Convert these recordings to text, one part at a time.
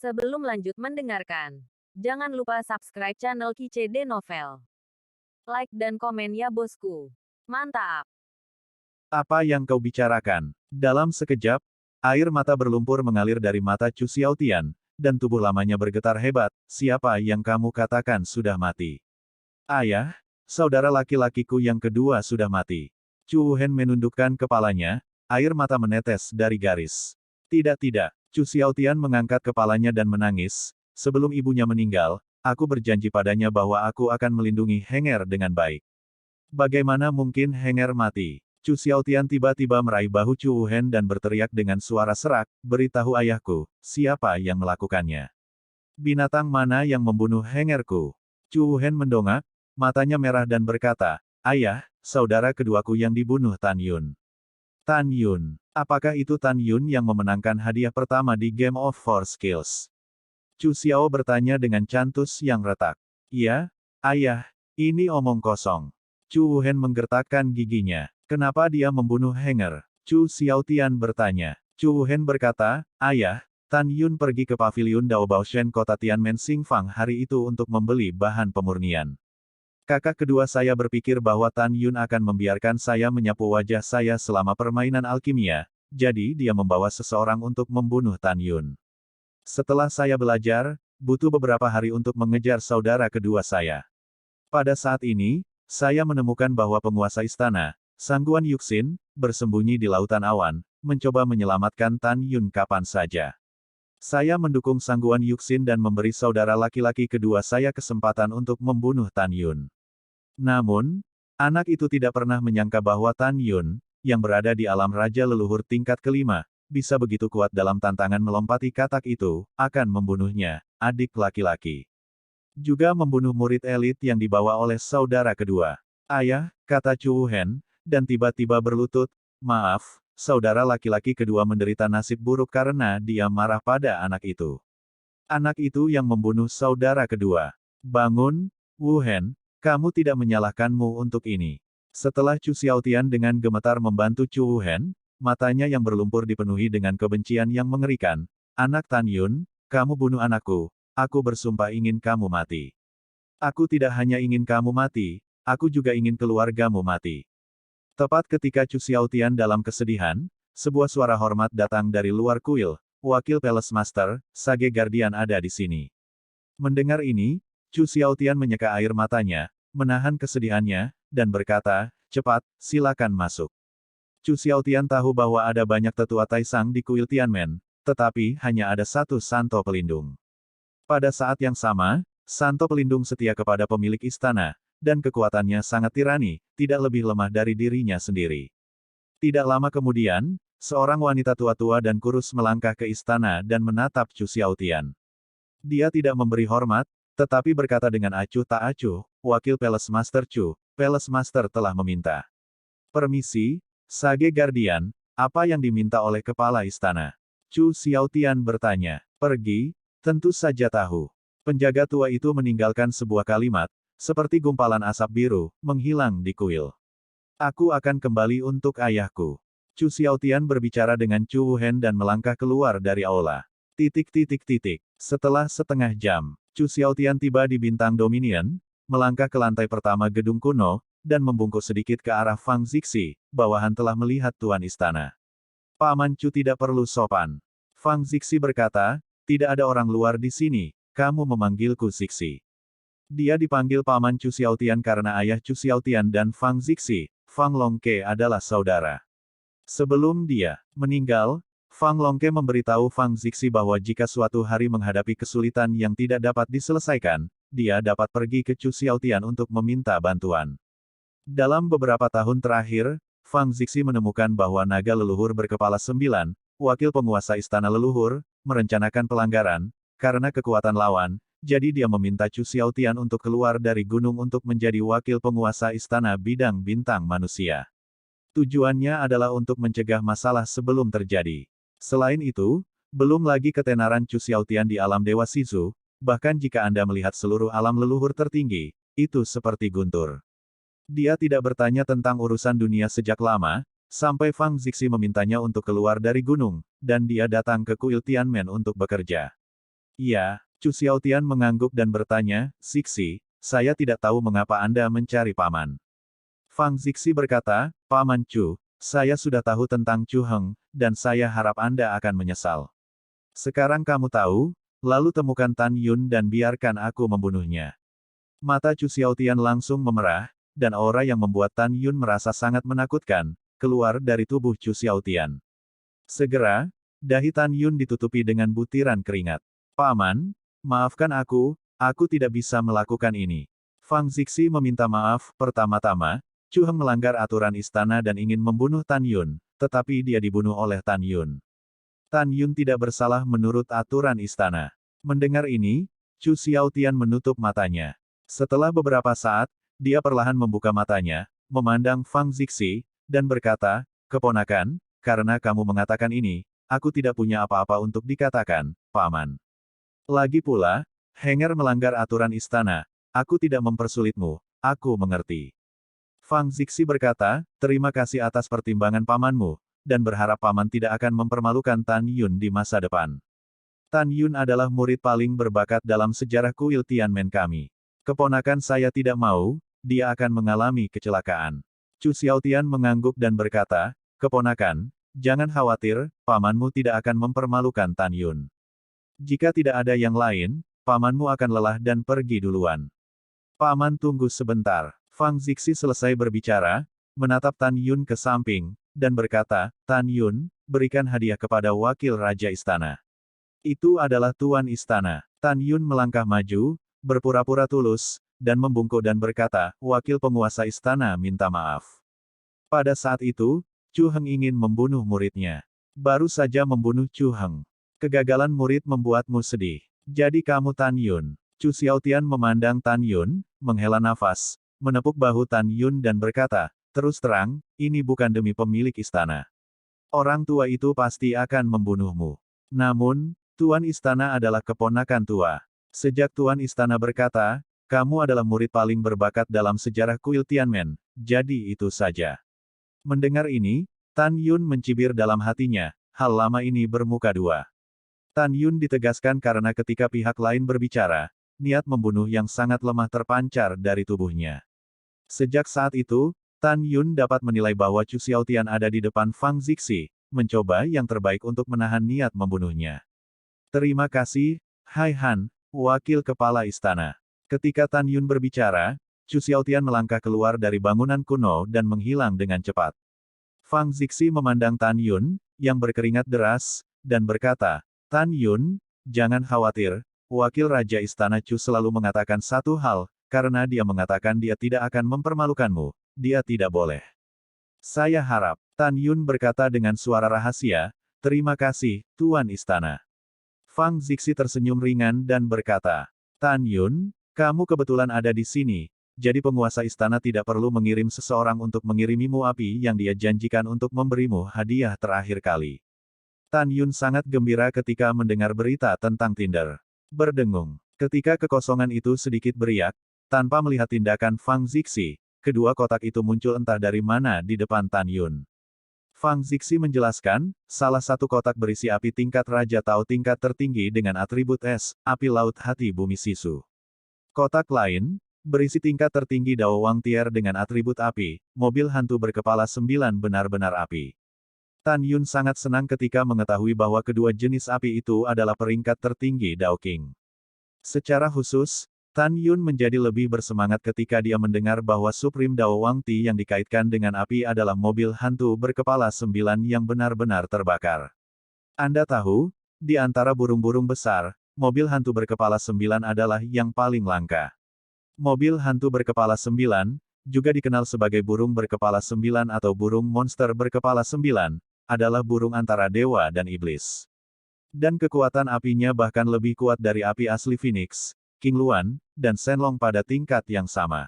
Sebelum lanjut mendengarkan, jangan lupa subscribe channel KCD Novel. Like dan komen ya bosku. Mantap! Apa yang kau bicarakan? Dalam sekejap, air mata berlumpur mengalir dari mata Chu Xiaotian, dan tubuh lamanya bergetar hebat. Siapa yang kamu katakan sudah mati? Ayah, saudara laki-lakiku yang kedua sudah mati. Chu Wuhen menundukkan kepalanya, air mata menetes dari garis. Tidak. Chu Xiaotian mengangkat kepalanya dan menangis. Sebelum ibunya meninggal, aku berjanji padanya bahwa aku akan melindungi Henger dengan baik. Bagaimana mungkin Henger mati? Chu Xiaotian tiba-tiba meraih bahu Chu Wuhen dan berteriak dengan suara serak, beritahu ayahku, siapa yang melakukannya? Binatang mana yang membunuh Hengerku? Chu Wuhen mendongak, matanya merah dan berkata, ayah, saudara keduaku yang dibunuh Tan Yun. Tan Yun. Apakah itu Tan Yun yang memenangkan hadiah pertama di Game of Four Skills? Chu Xiao bertanya dengan cantus yang retak. Iya, ayah, ini omong kosong. Chu Wuhen menggertakkan giginya. Kenapa dia membunuh Henger? Chu Xiaotian bertanya. Chu Wuhen berkata, ayah, Tan Yun pergi ke paviliun Dao Baoshen kota Tianmen Xingfang hari itu untuk membeli bahan pemurnian. Kakak kedua saya berpikir bahwa Tan Yun akan membiarkan saya menyapu wajah saya selama permainan alkimia, jadi dia membawa seseorang untuk membunuh Tan Yun. Setelah saya belajar, butuh beberapa hari untuk mengejar saudara kedua saya. Pada saat ini, saya menemukan bahwa penguasa istana, Sangguan Yuxin, bersembunyi di lautan awan, mencoba menyelamatkan Tan Yun kapan saja. Saya mendukung Sangguan Yuxin dan memberi saudara laki-laki kedua saya kesempatan untuk membunuh Tan Yun. Namun, anak itu tidak pernah menyangka bahwa Tan Yun, yang berada di alam raja leluhur tingkat kelima, bisa begitu kuat dalam tantangan melompati katak itu, akan membunuhnya, adik laki-laki. Juga membunuh murid elit yang dibawa oleh saudara kedua. Ayah, kata Chu Wuhen, dan tiba-tiba berlutut, maaf, saudara laki-laki kedua menderita nasib buruk karena dia marah pada anak itu. Anak itu yang membunuh saudara kedua. Bangun, Wuhen, kamu tidak menyalahkanmu untuk ini. Setelah Chu Xiaotian dengan gemetar membantu Chu Wuhen, matanya yang berlumpur dipenuhi dengan kebencian yang mengerikan. Anak Tan Yun, kamu bunuh anakku, aku bersumpah ingin kamu mati. Aku tidak hanya ingin kamu mati, aku juga ingin keluargamu mati. Tepat ketika Chu Xiaotian dalam kesedihan, sebuah suara hormat datang dari luar kuil. Wakil Palace Master, Sage Guardian ada di sini. Mendengar ini, Chu Xiaotian menyeka air matanya, menahan kesedihannya, dan berkata, cepat, silakan masuk. Chu Xiaotian tahu bahwa ada banyak tetua Taisang di kuil Tianmen, tetapi hanya ada satu santo pelindung. Pada saat yang sama, santo pelindung setia kepada pemilik istana, dan kekuatannya sangat tirani, tidak lebih lemah dari dirinya sendiri. Tidak lama kemudian, seorang wanita tua-tua dan kurus melangkah ke istana dan menatap Chu Xiaotian. Dia tidak memberi hormat, tetapi berkata dengan acuh tak acuh, Wakil Palace Master Chu, Palace Master telah meminta. Permisi, Sage Guardian, apa yang diminta oleh kepala istana? Chu Xiaotian bertanya. Pergi, tentu saja tahu. Penjaga tua itu meninggalkan sebuah kalimat, seperti gumpalan asap biru, menghilang di kuil. Aku akan kembali untuk ayahku. Chu Xiaotian berbicara dengan Chu Wuhen dan melangkah keluar dari aula. Setelah setengah jam, Chu Xiaotian tiba di Bintang Dominion, melangkah ke lantai pertama gedung kuno, dan membungkuk sedikit ke arah Fang Zixi, bawahan telah melihat tuan istana. Paman Chu tidak perlu sopan. Fang Zixi berkata, tidak ada orang luar di sini, kamu memanggilku Zixi. Dia dipanggil Paman Chu Xiaotian karena ayah Chu Xiaotian dan Fang Zixi, Fang Longke adalah saudara. Sebelum dia meninggal, Fang Longke memberitahu Fang Zixi bahwa jika suatu hari menghadapi kesulitan yang tidak dapat diselesaikan, dia dapat pergi ke Chu Xiaotian untuk meminta bantuan. Dalam beberapa tahun terakhir, Fang Zixi menemukan bahwa naga leluhur berkepala 9, wakil penguasa istana leluhur, merencanakan pelanggaran, karena kekuatan lawan, jadi dia meminta Chu Xiaotian untuk keluar dari gunung untuk menjadi wakil penguasa istana bidang bintang manusia. Tujuannya adalah untuk mencegah masalah sebelum terjadi. Selain itu, belum lagi ketenaran Chu Xiaotian di alam Dewa Shizu, bahkan jika Anda melihat seluruh alam leluhur tertinggi, itu seperti guntur. Dia tidak bertanya tentang urusan dunia sejak lama, sampai Fang Zixi memintanya untuk keluar dari gunung, dan dia datang ke kuil Tianmen untuk bekerja. Iya, Chu Xiaotian mengangguk dan bertanya, Zixi, saya tidak tahu mengapa Anda mencari paman. Fang Zixi berkata, Paman Chu, saya sudah tahu tentang Chu Heng, dan saya harap Anda akan menyesal. Sekarang kamu tahu, lalu temukan Tan Yun dan biarkan aku membunuhnya. Mata Chu Xiaotian langsung memerah, dan aura yang membuat Tan Yun merasa sangat menakutkan, keluar dari tubuh Chu Xiaotian. Segera, dahi Tan Yun ditutupi dengan butiran keringat. Paman, maafkan aku tidak bisa melakukan ini. Fang Zixi meminta maaf, pertama-tama, Chu Heng melanggar aturan istana dan ingin membunuh Tan Yun, tetapi dia dibunuh oleh Tan Yun. Tan Yun tidak bersalah menurut aturan istana. Mendengar ini, Chu Xiaotian menutup matanya. Setelah beberapa saat, dia perlahan membuka matanya, memandang Fang Zixi, dan berkata, Keponakan, karena kamu mengatakan ini, aku tidak punya apa-apa untuk dikatakan, Paman. Lagi pula, Henger melanggar aturan istana, aku tidak mempersulitmu, aku mengerti. Fang Zixi berkata, terima kasih atas pertimbangan pamanmu, dan berharap paman tidak akan mempermalukan Tan Yun di masa depan. Tan Yun adalah murid paling berbakat dalam sejarah kuil Tianmen kami. Keponakan saya tidak mau, dia akan mengalami kecelakaan. Chu Xiaotian mengangguk dan berkata, Keponakan, jangan khawatir, pamanmu tidak akan mempermalukan Tan Yun. Jika tidak ada yang lain, pamanmu akan lelah dan pergi duluan. Paman tunggu sebentar. Fang Zixi selesai berbicara, menatap Tan Yun ke samping, dan berkata, Tan Yun, berikan hadiah kepada wakil raja istana. Itu adalah tuan istana. Tan Yun melangkah maju, berpura-pura tulus, dan membungkuk dan berkata, wakil penguasa istana minta maaf. Pada saat itu, Chu Heng ingin membunuh muridnya. Baru saja membunuh Chu Heng. Kegagalan murid membuatmu sedih. Jadi kamu Tan Yun. Chu Xiaotian memandang Tan Yun, menghela nafas, menepuk bahu Tan Yun dan berkata, terus terang, ini bukan demi pemilik istana. Orang tua itu pasti akan membunuhmu. Namun, tuan istana adalah keponakan tua. Sejak tuan istana berkata, kamu adalah murid paling berbakat dalam sejarah kuil Tianmen, jadi itu saja. Mendengar ini, Tan Yun mencibir dalam hatinya, hal lama ini bermuka dua. Tan Yun ditegaskan karena ketika pihak lain berbicara, niat membunuh yang sangat lemah terpancar dari tubuhnya. Sejak saat itu, Tan Yun dapat menilai bahwa Chu Xiaotian ada di depan Fang Zixi, mencoba yang terbaik untuk menahan niat membunuhnya. Terima kasih, Hai Han, wakil kepala istana. Ketika Tan Yun berbicara, Chu Xiaotian melangkah keluar dari bangunan kuno dan menghilang dengan cepat. Fang Zixi memandang Tan Yun, yang berkeringat deras, dan berkata, Tan Yun, jangan khawatir, wakil raja istana Chu selalu mengatakan satu hal, karena dia mengatakan dia tidak akan mempermalukanmu, dia tidak boleh. Saya harap, Tan Yun berkata dengan suara rahasia, terima kasih, Tuan Istana. Fang Zixi tersenyum ringan dan berkata, Tan Yun, kamu kebetulan ada di sini, jadi penguasa istana tidak perlu mengirim seseorang untuk mengirimimu api yang dia janjikan untuk memberimu hadiah terakhir kali. Tan Yun sangat gembira ketika mendengar berita tentang Tinder. Berdengung. Ketika kekosongan itu sedikit beriak, tanpa melihat tindakan Fang Zixi, kedua kotak itu muncul entah dari mana di depan Tan Yun. Fang Zixi menjelaskan, salah satu kotak berisi api tingkat Raja Tao tingkat tertinggi dengan atribut es, api laut hati bumi sisu. Kotak lain, berisi tingkat tertinggi Dao Wang Tier dengan atribut api, mobil hantu berkepala 9 benar-benar api. Tan Yun sangat senang ketika mengetahui bahwa kedua jenis api itu adalah peringkat tertinggi Dao King. Secara khusus, Tan Yun menjadi lebih bersemangat ketika dia mendengar bahwa Supreme Dao Wang Ti yang dikaitkan dengan api adalah mobil hantu berkepala 9 yang benar-benar terbakar. Anda tahu, di antara burung-burung besar, mobil hantu berkepala 9 adalah yang paling langka. Mobil hantu berkepala 9, juga dikenal sebagai burung berkepala 9 atau burung monster berkepala 9, adalah burung antara dewa dan iblis. Dan kekuatan apinya bahkan lebih kuat dari api asli Phoenix, King Luan, dan Shenlong pada tingkat yang sama.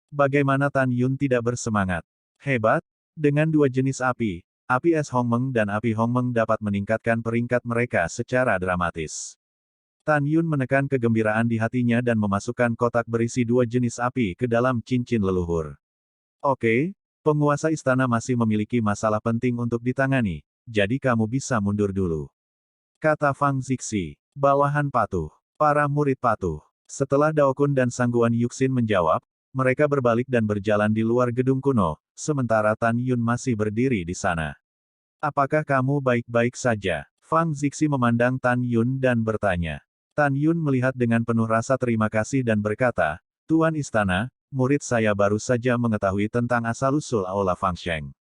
Bagaimana Tan Yun tidak bersemangat? Hebat, dengan dua jenis api es Hongmeng dan api Hongmeng dapat meningkatkan peringkat mereka secara dramatis. Tan Yun menekan kegembiraan di hatinya dan memasukkan kotak berisi dua jenis api ke dalam cincin leluhur. Oke, penguasa istana masih memiliki masalah penting untuk ditangani, jadi kamu bisa mundur dulu. Kata Fang Zixi. Bawahan patuh. Para murid patuh. Setelah Daokun dan Sangguan Yuxin menjawab, mereka berbalik dan berjalan di luar gedung kuno, sementara Tan Yun masih berdiri di sana. Apakah kamu baik-baik saja? Fang Zixi memandang Tan Yun dan bertanya. Tan Yun melihat dengan penuh rasa terima kasih dan berkata, Tuan Istana, murid saya baru saja mengetahui tentang asal-usul Aula Fangsheng.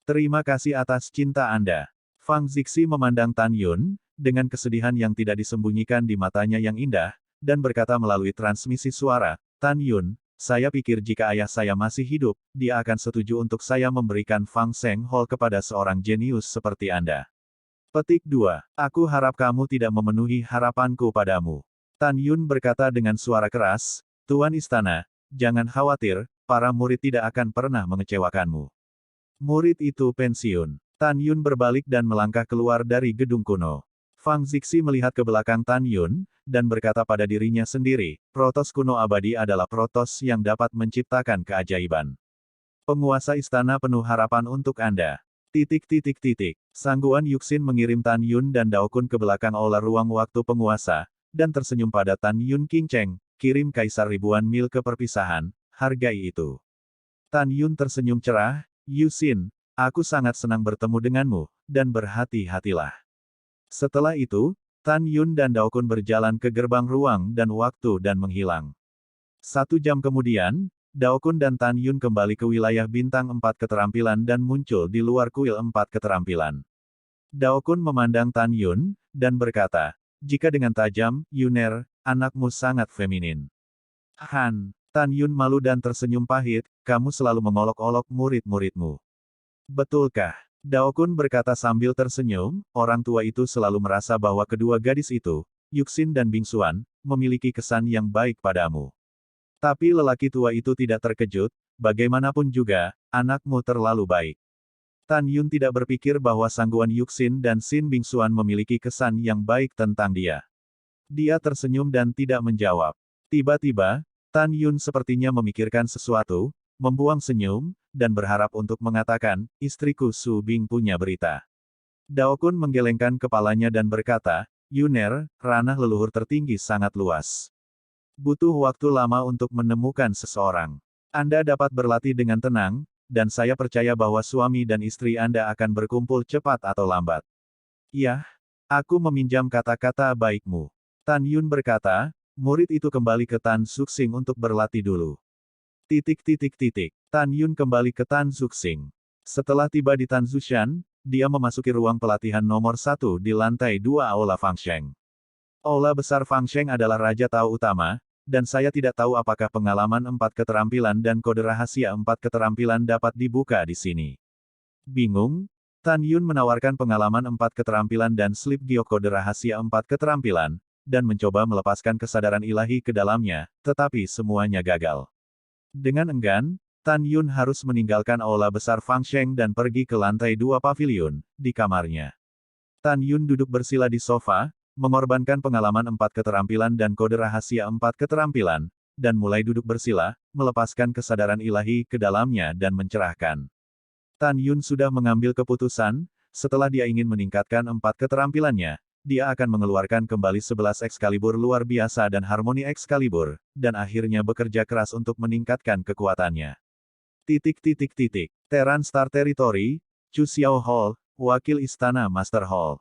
Terima kasih atas cinta Anda. Fang Zixi memandang Tan Yun, dengan kesedihan yang tidak disembunyikan di matanya yang indah, dan berkata melalui transmisi suara, Tan Yun, saya pikir jika ayah saya masih hidup, dia akan setuju untuk saya memberikan Fang Sheng Hall kepada seorang jenius seperti Anda. Petik 2. Aku harap kamu tidak memenuhi harapanku padamu. Tan Yun berkata dengan suara keras, Tuan Istana, jangan khawatir, para murid tidak akan pernah mengecewakanmu. Murid itu pensiun. Tan Yun berbalik dan melangkah keluar dari gedung kuno. Fang Zixi melihat ke belakang Tan Yun, dan berkata pada dirinya sendiri, protos kuno abadi adalah protos yang dapat menciptakan keajaiban. Penguasa istana penuh harapan untuk Anda. Sangguan Yuxin mengirim Tan Yun dan Daokun ke belakang aula ruang waktu penguasa, dan tersenyum pada Tan Yun Qingcheng, kirim kaisar ribuan mil ke perpisahan, hargai itu. Tan Yun tersenyum cerah, Yuxin, aku sangat senang bertemu denganmu, dan berhati-hatilah. Setelah itu, Tan Yun dan Daokun berjalan ke gerbang ruang dan waktu dan menghilang. 1 jam kemudian, Daokun dan Tan Yun kembali ke wilayah bintang 4 keterampilan dan muncul di luar kuil 4 keterampilan. Daokun memandang Tan Yun, dan berkata, jika dengan tajam, Yuner, anakmu sangat feminin. Han, Tan Yun malu dan tersenyum pahit, kamu selalu mengolok-olok murid-muridmu. Betulkah? Daokun berkata sambil tersenyum, orang tua itu selalu merasa bahwa kedua gadis itu, Yuxin dan Bingxuan, memiliki kesan yang baik padamu. Tapi lelaki tua itu tidak terkejut, bagaimanapun juga, anakmu terlalu baik. Tan Yun tidak berpikir bahwa Sangguan Yuxin dan Xin Bingxuan memiliki kesan yang baik tentang dia. Dia tersenyum dan tidak menjawab. Tiba-tiba, Tan Yun sepertinya memikirkan sesuatu, membuang senyum, dan berharap untuk mengatakan, istriku Su Bing punya berita. Daokun menggelengkan kepalanya dan berkata, Yuner, ranah leluhur tertinggi sangat luas. Butuh waktu lama untuk menemukan seseorang. Anda dapat berlatih dengan tenang, dan saya percaya bahwa suami dan istri Anda akan berkumpul cepat atau lambat. Yah, aku meminjam kata-kata baikmu. Tan Yun berkata, murid itu kembali ke Tan Zuxing untuk berlatih dulu. Tan Yun kembali ke Tan Zuxing. Setelah tiba di Tan Zushan, dia memasuki ruang pelatihan nomor 1 di lantai 2 Aula Fangsheng. Aula besar Fangsheng adalah Raja Tao utama, dan saya tidak tahu apakah pengalaman 4 keterampilan dan kode rahasia 4 keterampilan dapat dibuka di sini. Bingung? Tan Yun menawarkan pengalaman 4 keterampilan dan slip giok kode rahasia 4 keterampilan, dan mencoba melepaskan kesadaran ilahi ke dalamnya, tetapi semuanya gagal. Dengan enggan, Tan Yun harus meninggalkan aula besar Fangsheng dan pergi ke lantai 2 pavilion, di kamarnya. Tan Yun duduk bersila di sofa, mengorbankan pengalaman 4 keterampilan dan kode rahasia 4 keterampilan, dan mulai duduk bersila, melepaskan kesadaran ilahi ke dalamnya dan mencerahkan. Tan Yun sudah mengambil keputusan, setelah dia ingin meningkatkan 4 keterampilannya, dia akan mengeluarkan kembali 11 Excalibur luar biasa dan harmoni Excalibur, dan akhirnya bekerja keras untuk meningkatkan kekuatannya. Terran Star Territory, Chu Xiao Hall, Wakil Istana Master Hall.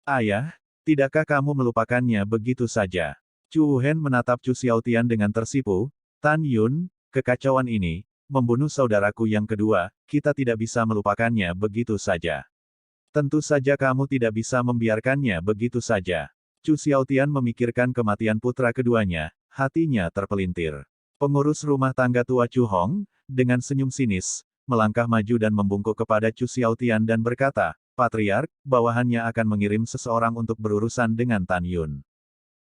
Ayah, tidakkah kamu melupakannya begitu saja? Chu Wuhen menatap Chu Xiaotian dengan tersipu, Tan Yun, kekacauan ini, membunuh saudaraku yang kedua, kita tidak bisa melupakannya begitu saja. Tentu saja kamu tidak bisa membiarkannya begitu saja. Chu Xiaotian memikirkan kematian putra keduanya, hatinya terpelintir. Pengurus rumah tangga tua Chu Hong, dengan senyum sinis, melangkah maju dan membungkuk kepada Chu Xiaotian dan berkata, Patriark, bawahannya akan mengirim seseorang untuk berurusan dengan Tan Yun.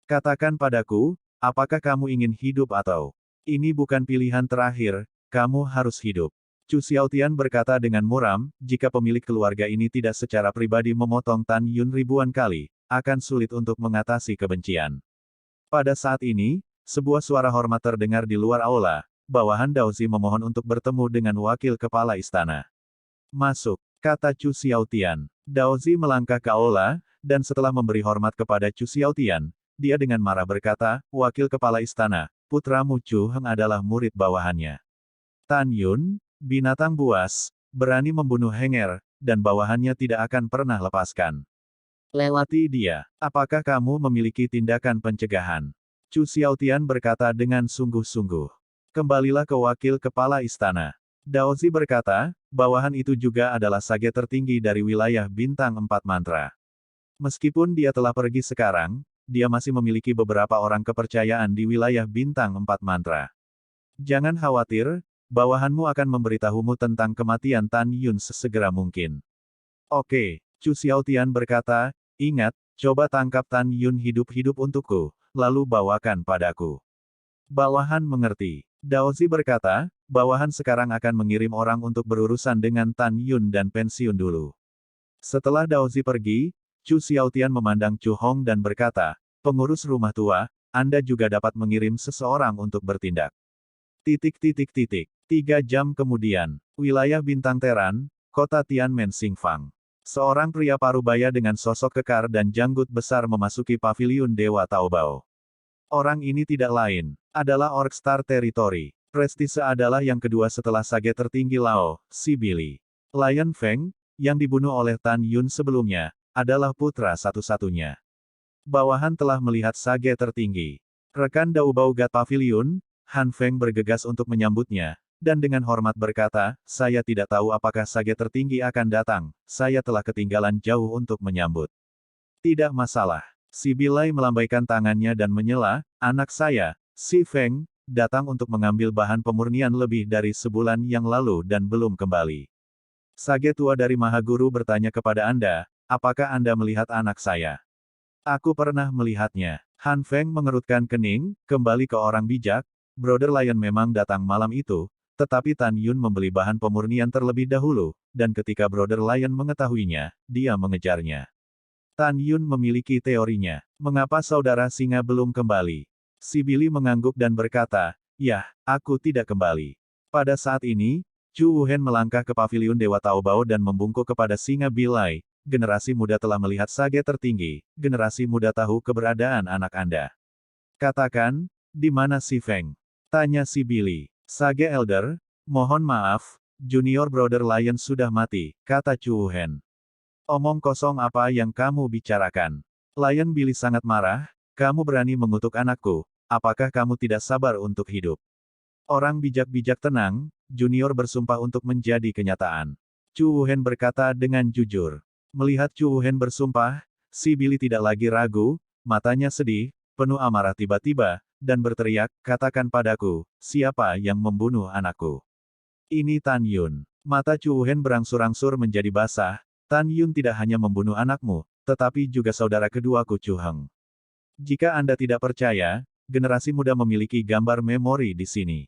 Katakan padaku, apakah kamu ingin hidup atau... Ini bukan pilihan terakhir, kamu harus hidup. Chu Xiaotian berkata dengan muram, jika pemilik keluarga ini tidak secara pribadi memotong Tan Yun ribuan kali, akan sulit untuk mengatasi kebencian. Pada saat ini, sebuah suara hormat terdengar di luar aula, bawahan Daozi memohon untuk bertemu dengan wakil kepala istana. Masuk, kata Chu Xiaotian. Daozi melangkah ke aula, dan setelah memberi hormat kepada Chu Xiaotian, dia dengan marah berkata, "Wakil kepala istana, putramu Chu Heng adalah murid bawahannya. Tan Yun, binatang buas, berani membunuh Henger, dan bawahannya tidak akan pernah lepaskan. Lewati dia. Apakah kamu memiliki tindakan pencegahan?" Chu Xiaotian berkata dengan sungguh-sungguh. "Kembalilah ke wakil kepala istana." Daozi berkata, bawahan itu juga adalah sage tertinggi dari wilayah bintang 4 mantra. Meskipun dia telah pergi sekarang, dia masih memiliki beberapa orang kepercayaan di wilayah bintang 4 mantra. Jangan khawatir, bawahanmu akan memberitahumu tentang kematian Tan Yun sesegera mungkin. Oke, Chu Xiaotian berkata, ingat, coba tangkap Tan Yun hidup-hidup untukku, lalu bawakan padaku. Bawahan mengerti. Daozi berkata, bawahan sekarang akan mengirim orang untuk berurusan dengan Tan Yun dan pensiun dulu. Setelah Daozi pergi, Chu Xiaotian memandang Chu Hong dan berkata, pengurus rumah tua, Anda juga dapat mengirim seseorang untuk bertindak. 3 jam kemudian, wilayah Bintang Teran, kota Tianmen Xingfang. Seorang pria parubaya dengan sosok kekar dan janggut besar memasuki paviliun Dewa Taobao. Orang ini tidak lain, adalah Orc Star Territory. Prestise adalah yang kedua setelah sage tertinggi Lao, si Billy. Lion Feng, yang dibunuh oleh Tan Yun sebelumnya, adalah putra satu-satunya. Bawahan telah melihat sage tertinggi. Rekan Daubao God Pavilion, Han Feng bergegas untuk menyambutnya, dan dengan hormat berkata, saya tidak tahu apakah sage tertinggi akan datang, saya telah ketinggalan jauh untuk menyambut. Tidak masalah. Si Bilai melambaikan tangannya dan menyela, anak saya, si Feng, datang untuk mengambil bahan pemurnian lebih dari sebulan yang lalu dan belum kembali. Sage tua dari Mahaguru bertanya kepada Anda, apakah Anda melihat anak saya? Aku pernah melihatnya. Han Feng mengerutkan kening, kembali ke orang bijak, Brother Lion memang datang malam itu, tetapi Tan Yun membeli bahan pemurnian terlebih dahulu, dan ketika Brother Lion mengetahuinya, dia mengejarnya. Tan Yun memiliki teorinya. Mengapa saudara singa belum kembali? Si Billy mengangguk dan berkata, yah, aku tidak kembali. Pada saat ini, Chu Wuhen melangkah ke paviliun Dewa Taobao dan membungkuk kepada singa Bilai. Generasi muda telah melihat sage tertinggi, generasi muda tahu keberadaan anak Anda. Katakan, di mana si Feng? Tanya si Billy. Sage Elder, mohon maaf, Junior Brother Lion sudah mati, kata Chu Wuhen. Omong kosong apa yang kamu bicarakan? Lion Billy sangat marah, kamu berani mengutuk anakku, apakah kamu tidak sabar untuk hidup? Orang bijak-bijak tenang, Junior bersumpah untuk menjadi kenyataan. Chu Wuhen berkata dengan jujur. Melihat Chu Wuhen bersumpah, si Billy tidak lagi ragu, matanya sedih, penuh amarah tiba-tiba, dan berteriak, katakan padaku, siapa yang membunuh anakku? Ini Tan Yun. Mata Chu Wuhen berangsur-angsur menjadi basah. Tan Yun tidak hanya membunuh anakmu, tetapi juga saudara keduaku Chu Heng. Jika Anda tidak percaya, generasi muda memiliki gambar memori di sini.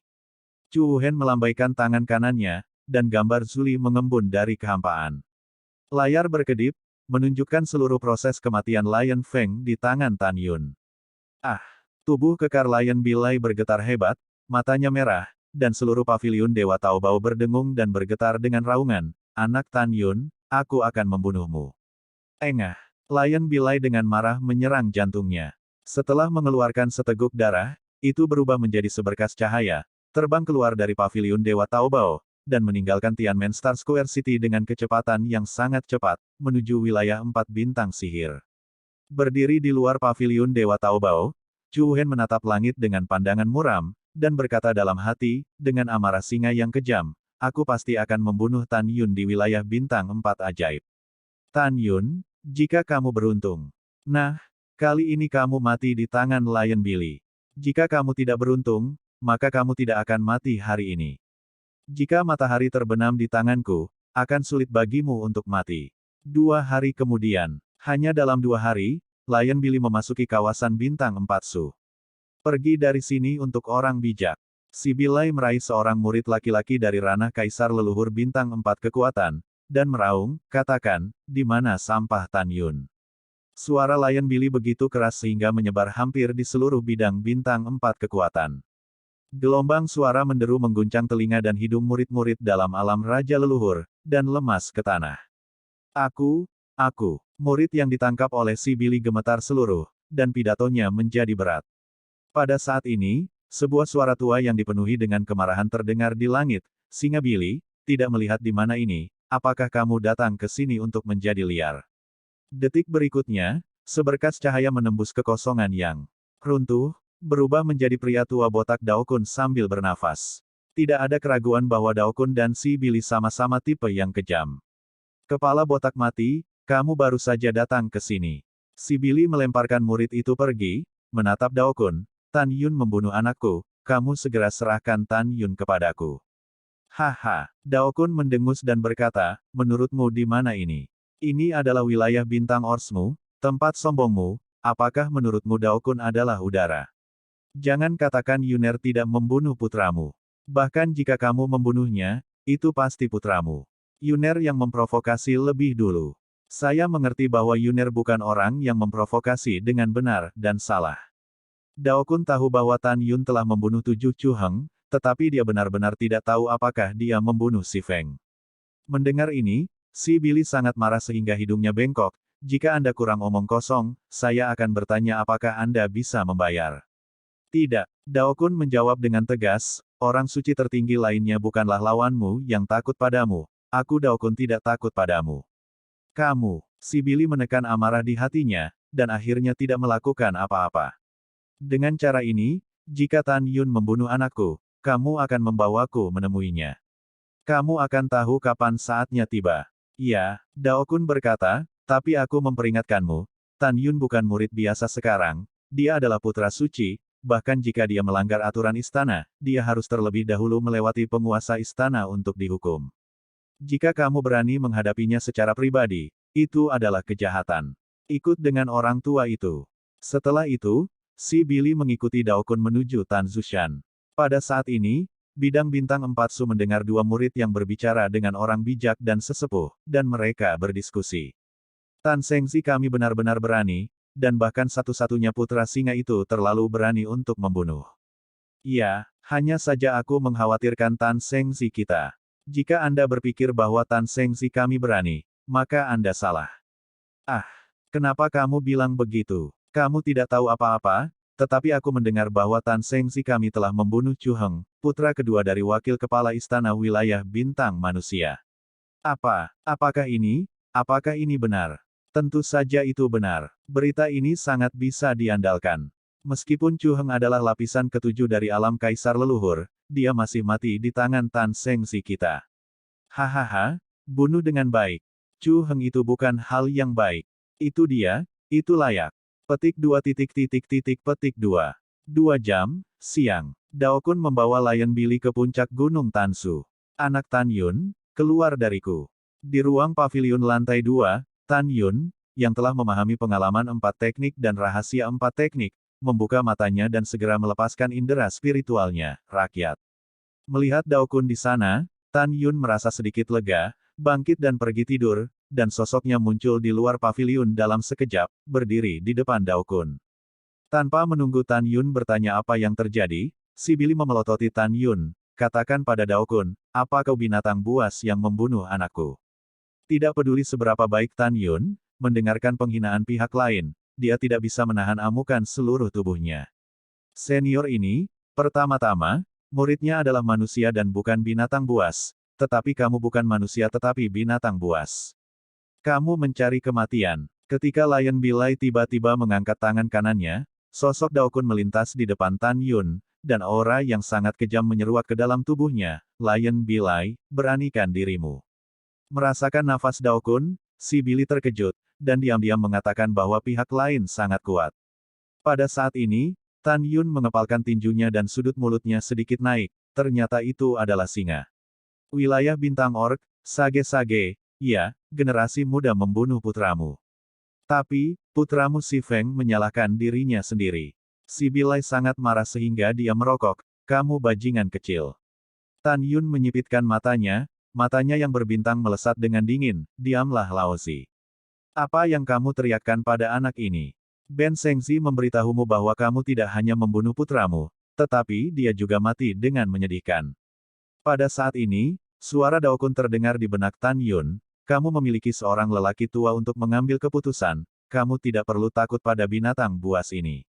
Chu Wuhen melambaikan tangan kanannya, dan gambar Zuli mengembun dari kehampaan. Layar berkedip, menunjukkan seluruh proses kematian Lion Feng di tangan Tan Yun. Ah! Tubuh kekar Lion Bilai bergetar hebat, matanya merah, dan seluruh paviliun Dewa Taobao berdengung dan bergetar dengan raungan, anak Tan Yun, aku akan membunuhmu. Engah! Lion Bilai dengan marah menyerang jantungnya. Setelah mengeluarkan seteguk darah, itu berubah menjadi seberkas cahaya, terbang keluar dari paviliun Dewa Taobao, dan meninggalkan Tianmen Star Square City dengan kecepatan yang sangat cepat, menuju wilayah 4 bintang sihir. Berdiri di luar paviliun Dewa Taobao, Chu Wuhen menatap langit dengan pandangan muram, dan berkata dalam hati, dengan amarah singa yang kejam, aku pasti akan membunuh Tan Yun di wilayah bintang 4 ajaib. Tan Yun, jika kamu beruntung. Nah, kali ini kamu mati di tangan Lion Billy. Jika kamu tidak beruntung, maka kamu tidak akan mati hari ini. Jika matahari terbenam di tanganku, akan sulit bagimu untuk mati. 2 hari kemudian, hanya dalam 2 hari, Lion Billy memasuki kawasan bintang 4 Su. Pergi dari sini untuk orang bijak. Si Bilai meraih seorang murid laki-laki dari ranah kaisar leluhur bintang 4 kekuatan, dan meraung, katakan, di mana sampah Tan Yun? Suara Lion Billy begitu keras sehingga menyebar hampir di seluruh bidang bintang 4 kekuatan. Gelombang suara menderu mengguncang telinga dan hidung murid-murid dalam alam raja leluhur, dan lemas ke tanah. Aku, Murid yang ditangkap oleh si Billy gemetar seluruh, dan pidatonya menjadi berat. Pada saat ini, sebuah suara tua yang dipenuhi dengan kemarahan terdengar di langit. Singa Billy, tidak melihat di mana ini, apakah kamu datang ke sini untuk menjadi liar? Detik berikutnya, seberkas cahaya menembus kekosongan yang runtuh, berubah menjadi pria tua botak Daokun sambil bernafas. Tidak ada keraguan bahwa Daokun dan si Billy sama-sama tipe yang kejam. Kepala botak mati, kamu baru saja datang ke sini. Si Billy melemparkan murid itu pergi, menatap Daokun. Tan Yun membunuh anakku, kamu segera serahkan Tan Yun kepadaku. Haha, Daokun mendengus dan berkata, menurutmu di mana ini? Ini adalah wilayah bintang Orsmu, tempat sombongmu, apakah menurutmu Daokun adalah udara? Jangan katakan Yuner tidak membunuh putramu. Bahkan jika kamu membunuhnya, itu pasti putramu. Yuner yang memprovokasi lebih dulu. Saya mengerti bahwa Yuner bukan orang yang memprovokasi dengan benar dan salah. Daokun tahu bahwa Tan Yun telah membunuh 7 Chu Heng, tetapi dia benar-benar tidak tahu apakah dia membunuh si Feng. Mendengar ini, si Billy sangat marah sehingga hidungnya bengkok. Jika Anda kurang omong kosong, saya akan bertanya apakah Anda bisa membayar. Tidak, Daokun menjawab dengan tegas, orang suci tertinggi lainnya bukanlah lawanmu yang takut padamu. Aku Daokun tidak takut padamu. Kamu, si Billy menekan amarah di hatinya, dan akhirnya tidak melakukan apa-apa. Dengan cara ini, jika Tan Yun membunuh anakku, kamu akan membawaku menemuinya. Kamu akan tahu kapan saatnya tiba. Ya, Daokun berkata, tapi aku memperingatkanmu, Tan Yun bukan murid biasa sekarang, dia adalah putra suci, bahkan jika dia melanggar aturan istana, dia harus terlebih dahulu melewati penguasa istana untuk dihukum. Jika kamu berani menghadapinya secara pribadi, itu adalah kejahatan. Ikut dengan orang tua itu. Setelah itu, si Billy mengikuti Daokun menuju Tan Zushan. Pada saat ini, bidang bintang 4 Su mendengar dua murid yang berbicara dengan orang bijak dan sesepuh, dan mereka berdiskusi. Tan Sengzi kami benar-benar berani, dan bahkan satu-satunya putra singa itu terlalu berani untuk membunuh. Iya, hanya saja aku mengkhawatirkan Tan Sengzi kita. Jika Anda berpikir bahwa Tan Sengzi kami berani, maka Anda salah. Ah, kenapa kamu bilang begitu? Kamu tidak tahu apa-apa, tetapi aku mendengar bahwa Tan Sengzi kami telah membunuh Chu Heng, putra kedua dari wakil kepala istana wilayah bintang manusia. Apakah ini? Apakah ini benar? Tentu saja itu benar. Berita ini sangat bisa diandalkan. Meskipun Chu Heng adalah lapisan ketujuh dari alam kaisar leluhur, dia masih mati di tangan Tan Sengzi kita. Hahaha, bunuh dengan baik. Chu Heng itu bukan hal yang baik. Itu dia, itu layak. Petik 2. 2 jam, siang. Daokun membawa Lion Billy ke puncak Gunung Tansu. Anak Tan Yun, keluar dariku. Di ruang pavilion lantai 2, Tan Yun, yang telah memahami pengalaman 4 teknik dan rahasia 4 teknik, membuka matanya dan segera melepaskan indera spiritualnya, rakyat. Melihat Daokun di sana, Tan Yun merasa sedikit lega, bangkit dan pergi tidur, dan sosoknya muncul di luar paviliun dalam sekejap, berdiri di depan Daokun. Tanpa menunggu Tan Yun bertanya apa yang terjadi, si Billy memelototi Tan Yun, katakan pada Daokun, apa kau binatang buas yang membunuh anakku? Tidak peduli seberapa baik Tan Yun, mendengarkan penghinaan pihak lain, dia tidak bisa menahan amukan seluruh tubuhnya. Senior ini, pertama-tama, muridnya adalah manusia dan bukan binatang buas, tetapi kamu bukan manusia tetapi binatang buas. Kamu mencari kematian. Ketika Lion Billy tiba-tiba mengangkat tangan kanannya, sosok Daokun melintas di depan Tan Yun, dan aura yang sangat kejam menyeruak ke dalam tubuhnya, Lion Billy, beranikan dirimu. Merasakan nafas Daokun, si Billy terkejut, dan diam-diam mengatakan bahwa pihak lain sangat kuat. Pada saat ini, Tan Yun mengepalkan tinjunya dan sudut mulutnya sedikit naik, ternyata itu adalah singa. Wilayah bintang orc, sage-sage, ya, generasi muda membunuh putramu. Tapi, putramu si Feng menyalahkan dirinya sendiri. Si Billy sangat marah sehingga dia merokok, kamu bajingan kecil. Tan Yun menyipitkan matanya yang berbintang melesat dengan dingin, diamlah Laozi. Apa yang kamu teriakkan pada anak ini? Ben Sengzi memberitahumu bahwa kamu tidak hanya membunuh putramu, tetapi dia juga mati dengan menyedihkan. Pada saat ini, suara Daokun terdengar di benak Tan Yun, kamu memiliki seorang lelaki tua untuk mengambil keputusan, kamu tidak perlu takut pada binatang buas ini.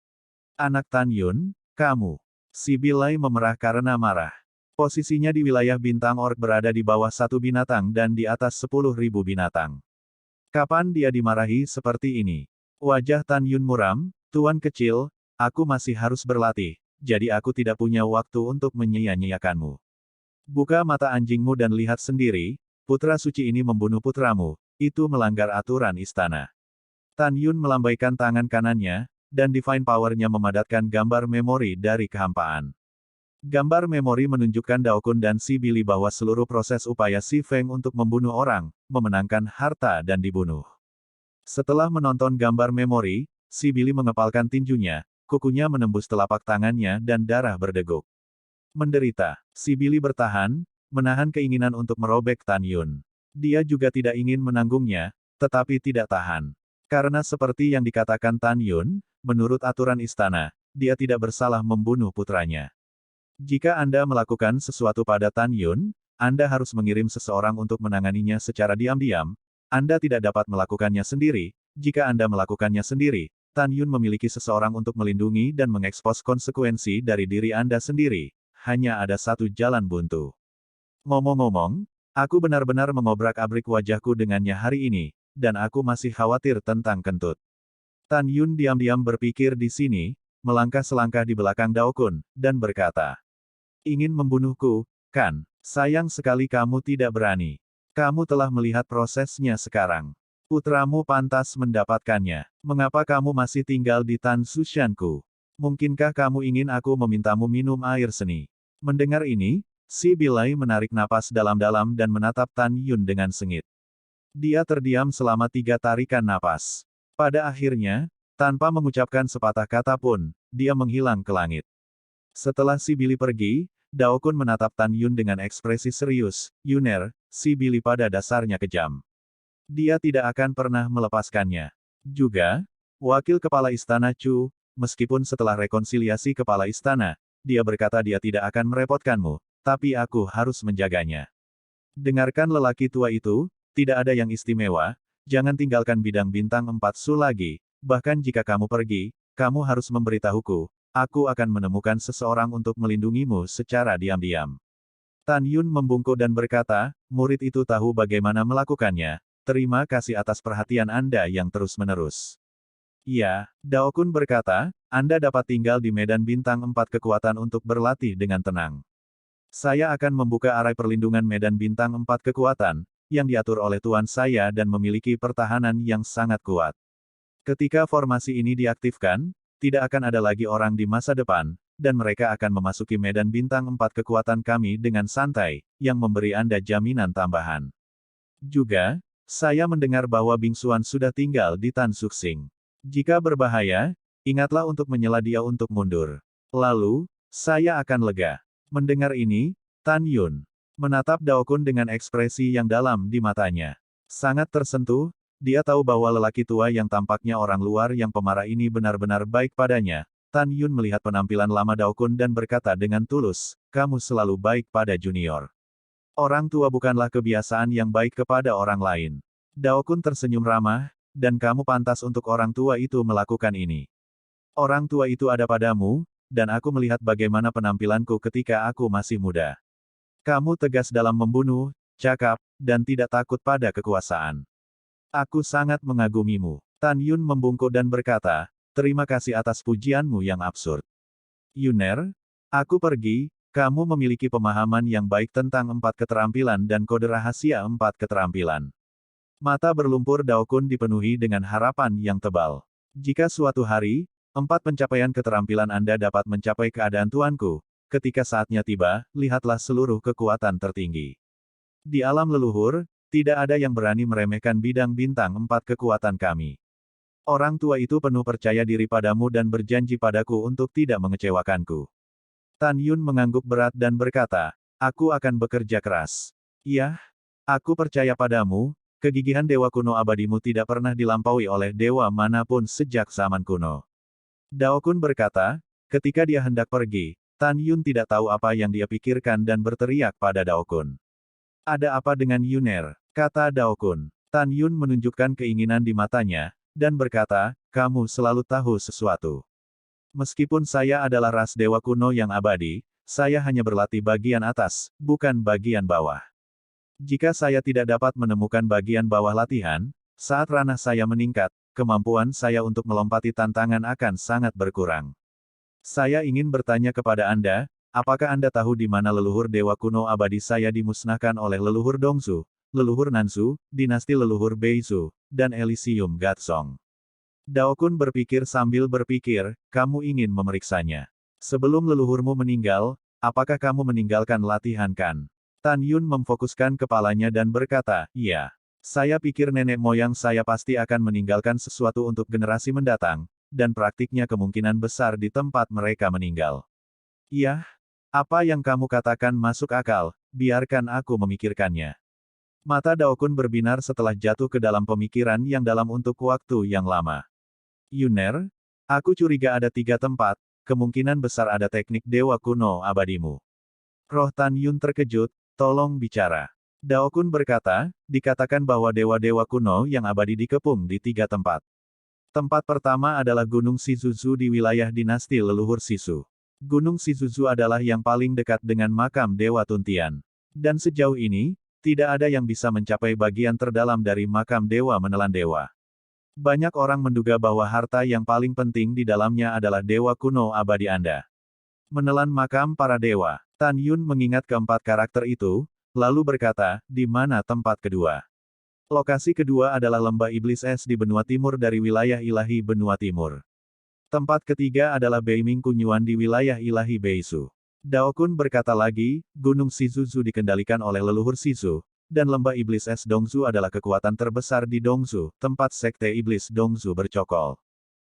Anak Tan Yun, kamu. Si Bilai memerah karena marah. Posisinya di wilayah bintang orc berada di bawah satu binatang dan di atas 10.000 binatang. Kapan dia dimarahi seperti ini? Wajah Tan Yun muram, Tuan kecil, aku masih harus berlatih, jadi aku tidak punya waktu untuk menyia-nyiakanmu. Buka mata anjingmu dan lihat sendiri, putra suci ini membunuh putramu, itu melanggar aturan istana. Tan Yun melambaikan tangan kanannya, dan Divine Power-nya memadatkan gambar memori dari kehampaan. Gambar memori menunjukkan Dao Kun dan Si Billy bahwa seluruh proses upaya Si Feng untuk membunuh orang, memenangkan harta dan dibunuh. Setelah menonton gambar memori, Si Billy mengepalkan tinjunya, kukunya menembus telapak tangannya dan darah berdeguk. Menderita, Si Billy bertahan, menahan keinginan untuk merobek Tan Yun. Dia juga tidak ingin menanggungnya, tetapi tidak tahan. Karena seperti yang dikatakan Tan Yun, menurut aturan istana, dia tidak bersalah membunuh putranya. Jika Anda melakukan sesuatu pada Tan Yun, Anda harus mengirim seseorang untuk menanganinya secara diam-diam. Anda tidak dapat melakukannya sendiri. Jika Anda melakukannya sendiri, Tan Yun memiliki seseorang untuk melindungi dan mengekspos konsekuensi dari diri Anda sendiri. Hanya ada satu jalan buntu. Ngomong-ngomong, aku benar-benar mengobrak-abrik wajahku dengannya hari ini, dan aku masih khawatir tentang Kentut. Tan Yun diam-diam berpikir di sini, melangkah selangkah di belakang Dao Kun, dan berkata, ingin membunuhku, kan? Sayang sekali kamu tidak berani. Kamu telah melihat prosesnya sekarang. Putramu pantas mendapatkannya. Mengapa kamu masih tinggal di Tan Sushanku? Mungkinkah kamu ingin aku memintamu minum air seni? Mendengar ini, Si Bilai menarik napas dalam-dalam dan menatap Tan Yun dengan sengit. Dia terdiam selama 3 tarikan napas. Pada akhirnya, tanpa mengucapkan sepatah kata pun, dia menghilang ke langit. Setelah Si Billy pergi, Dao Kun menatap Tan Yun dengan ekspresi serius. Yuner, Si Billy pada dasarnya kejam. Dia tidak akan pernah melepaskannya. Juga, wakil kepala istana Chu, meskipun setelah rekonsiliasi kepala istana, dia berkata dia tidak akan merepotkanmu, tapi aku harus menjaganya. Dengarkan lelaki tua itu, tidak ada yang istimewa. Jangan tinggalkan bidang bintang 4 Su lagi, bahkan jika kamu pergi, kamu harus memberitahuku, aku akan menemukan seseorang untuk melindungimu secara diam-diam. Tan Yun membungkuk dan berkata, murid itu tahu bagaimana melakukannya, terima kasih atas perhatian Anda yang terus-menerus. Ya, Dao Kun berkata, Anda dapat tinggal di medan bintang 4 kekuatan untuk berlatih dengan tenang. Saya akan membuka arai perlindungan medan bintang 4 kekuatan, yang diatur oleh tuan saya dan memiliki pertahanan yang sangat kuat. Ketika formasi ini diaktifkan, tidak akan ada lagi orang di masa depan, dan mereka akan memasuki medan bintang 4 kekuatan kami dengan santai, yang memberi Anda jaminan tambahan. Juga, saya mendengar bahwa bingsuan sudah tinggal di Tan Suxing. Jika berbahaya, ingatlah untuk menyela dia untuk mundur. Lalu, saya akan lega. Mendengar ini, Tan Yun menatap Dao Kun dengan ekspresi yang dalam di matanya. Sangat tersentuh, dia tahu bahwa lelaki tua yang tampaknya orang luar yang pemarah ini benar-benar baik padanya. Tan Yun melihat penampilan lama Dao Kun dan berkata dengan tulus, kamu selalu baik pada junior. Orang tua bukanlah kebiasaan yang baik kepada orang lain. Dao Kun tersenyum ramah, dan kamu pantas untuk orang tua itu melakukan ini. Orang tua itu ada padamu, dan aku melihat bagaimana penampilanku ketika aku masih muda. Kamu tegas dalam membunuh, cakap, dan tidak takut pada kekuasaan. Aku sangat mengagumimu. Tan Yun membungkuk dan berkata, terima kasih atas pujianmu yang absurd. Yuner, aku pergi, kamu memiliki pemahaman yang baik tentang 4 keterampilan dan kode rahasia 4 keterampilan. Mata berlumpur Dao Kun dipenuhi dengan harapan yang tebal. Jika suatu hari, 4 pencapaian keterampilan Anda dapat mencapai keadaan tuanku, ketika saatnya tiba, lihatlah seluruh kekuatan tertinggi. Di alam leluhur, tidak ada yang berani meremehkan bidang bintang 4 kekuatan kami. Orang tua itu penuh percaya diri padamu dan berjanji padaku untuk tidak mengecewakanku. Tan Yun mengangguk berat dan berkata, aku akan bekerja keras. Iya, aku percaya padamu, kegigihan dewa kuno abadimu tidak pernah dilampaui oleh dewa manapun sejak zaman kuno. Dao Kun berkata, ketika dia hendak pergi, Tan Yun tidak tahu apa yang dia pikirkan dan berteriak pada Dao Kun. Ada apa dengan Yuner? kata Dao Kun. Tan Yun menunjukkan keinginan di matanya, dan berkata, kamu selalu tahu sesuatu. Meskipun saya adalah ras dewa kuno yang abadi, saya hanya berlatih bagian atas, bukan bagian bawah. Jika saya tidak dapat menemukan bagian bawah latihan, saat ranah saya meningkat, kemampuan saya untuk melompati tantangan akan sangat berkurang. Saya ingin bertanya kepada Anda, apakah Anda tahu di mana leluhur dewa kuno abadi saya dimusnahkan oleh leluhur Dongsu, leluhur Nansu, dinasti leluhur Beizu, dan Elysium Gatsong? Dao Kun berpikir sambil berpikir, kamu ingin memeriksanya. Sebelum leluhurmu meninggal, apakah kamu meninggalkan latihan kan? Tan Yun memfokuskan kepalanya dan berkata, iya. Saya pikir nenek moyang saya pasti akan meninggalkan sesuatu untuk generasi mendatang, dan praktiknya kemungkinan besar di tempat mereka meninggal. Iya, apa yang kamu katakan masuk akal, biarkan aku memikirkannya. Mata Dao Kun berbinar setelah jatuh ke dalam pemikiran yang dalam untuk waktu yang lama. Yuner, aku curiga ada 3 tempat, kemungkinan besar ada teknik dewa kuno abadimu. Roh Tan Yun terkejut, tolong bicara. Dao Kun berkata, dikatakan bahwa dewa-dewa kuno yang abadi dikepung di 3 tempat. Tempat pertama adalah Gunung Shizuzu di wilayah dinasti leluhur Shizu. Gunung Shizuzu adalah yang paling dekat dengan makam Dewa Tuntian. Dan sejauh ini, tidak ada yang bisa mencapai bagian terdalam dari makam Dewa Menelan Dewa. Banyak orang menduga bahwa harta yang paling penting di dalamnya adalah Dewa kuno abadi Anda. Menelan makam para dewa. Tan Yun mengingat keempat karakter itu, lalu berkata, di mana tempat kedua? Lokasi kedua adalah lembah iblis es di benua timur dari wilayah ilahi benua timur. Tempat ketiga adalah Beiming Kunyuan di wilayah ilahi Beisu. Dao Kun berkata lagi, Gunung Shizuzu dikendalikan oleh leluhur Shizu, dan lembah iblis es Dongzu adalah kekuatan terbesar di Dongzu, tempat sekte iblis Dongzu bercokol.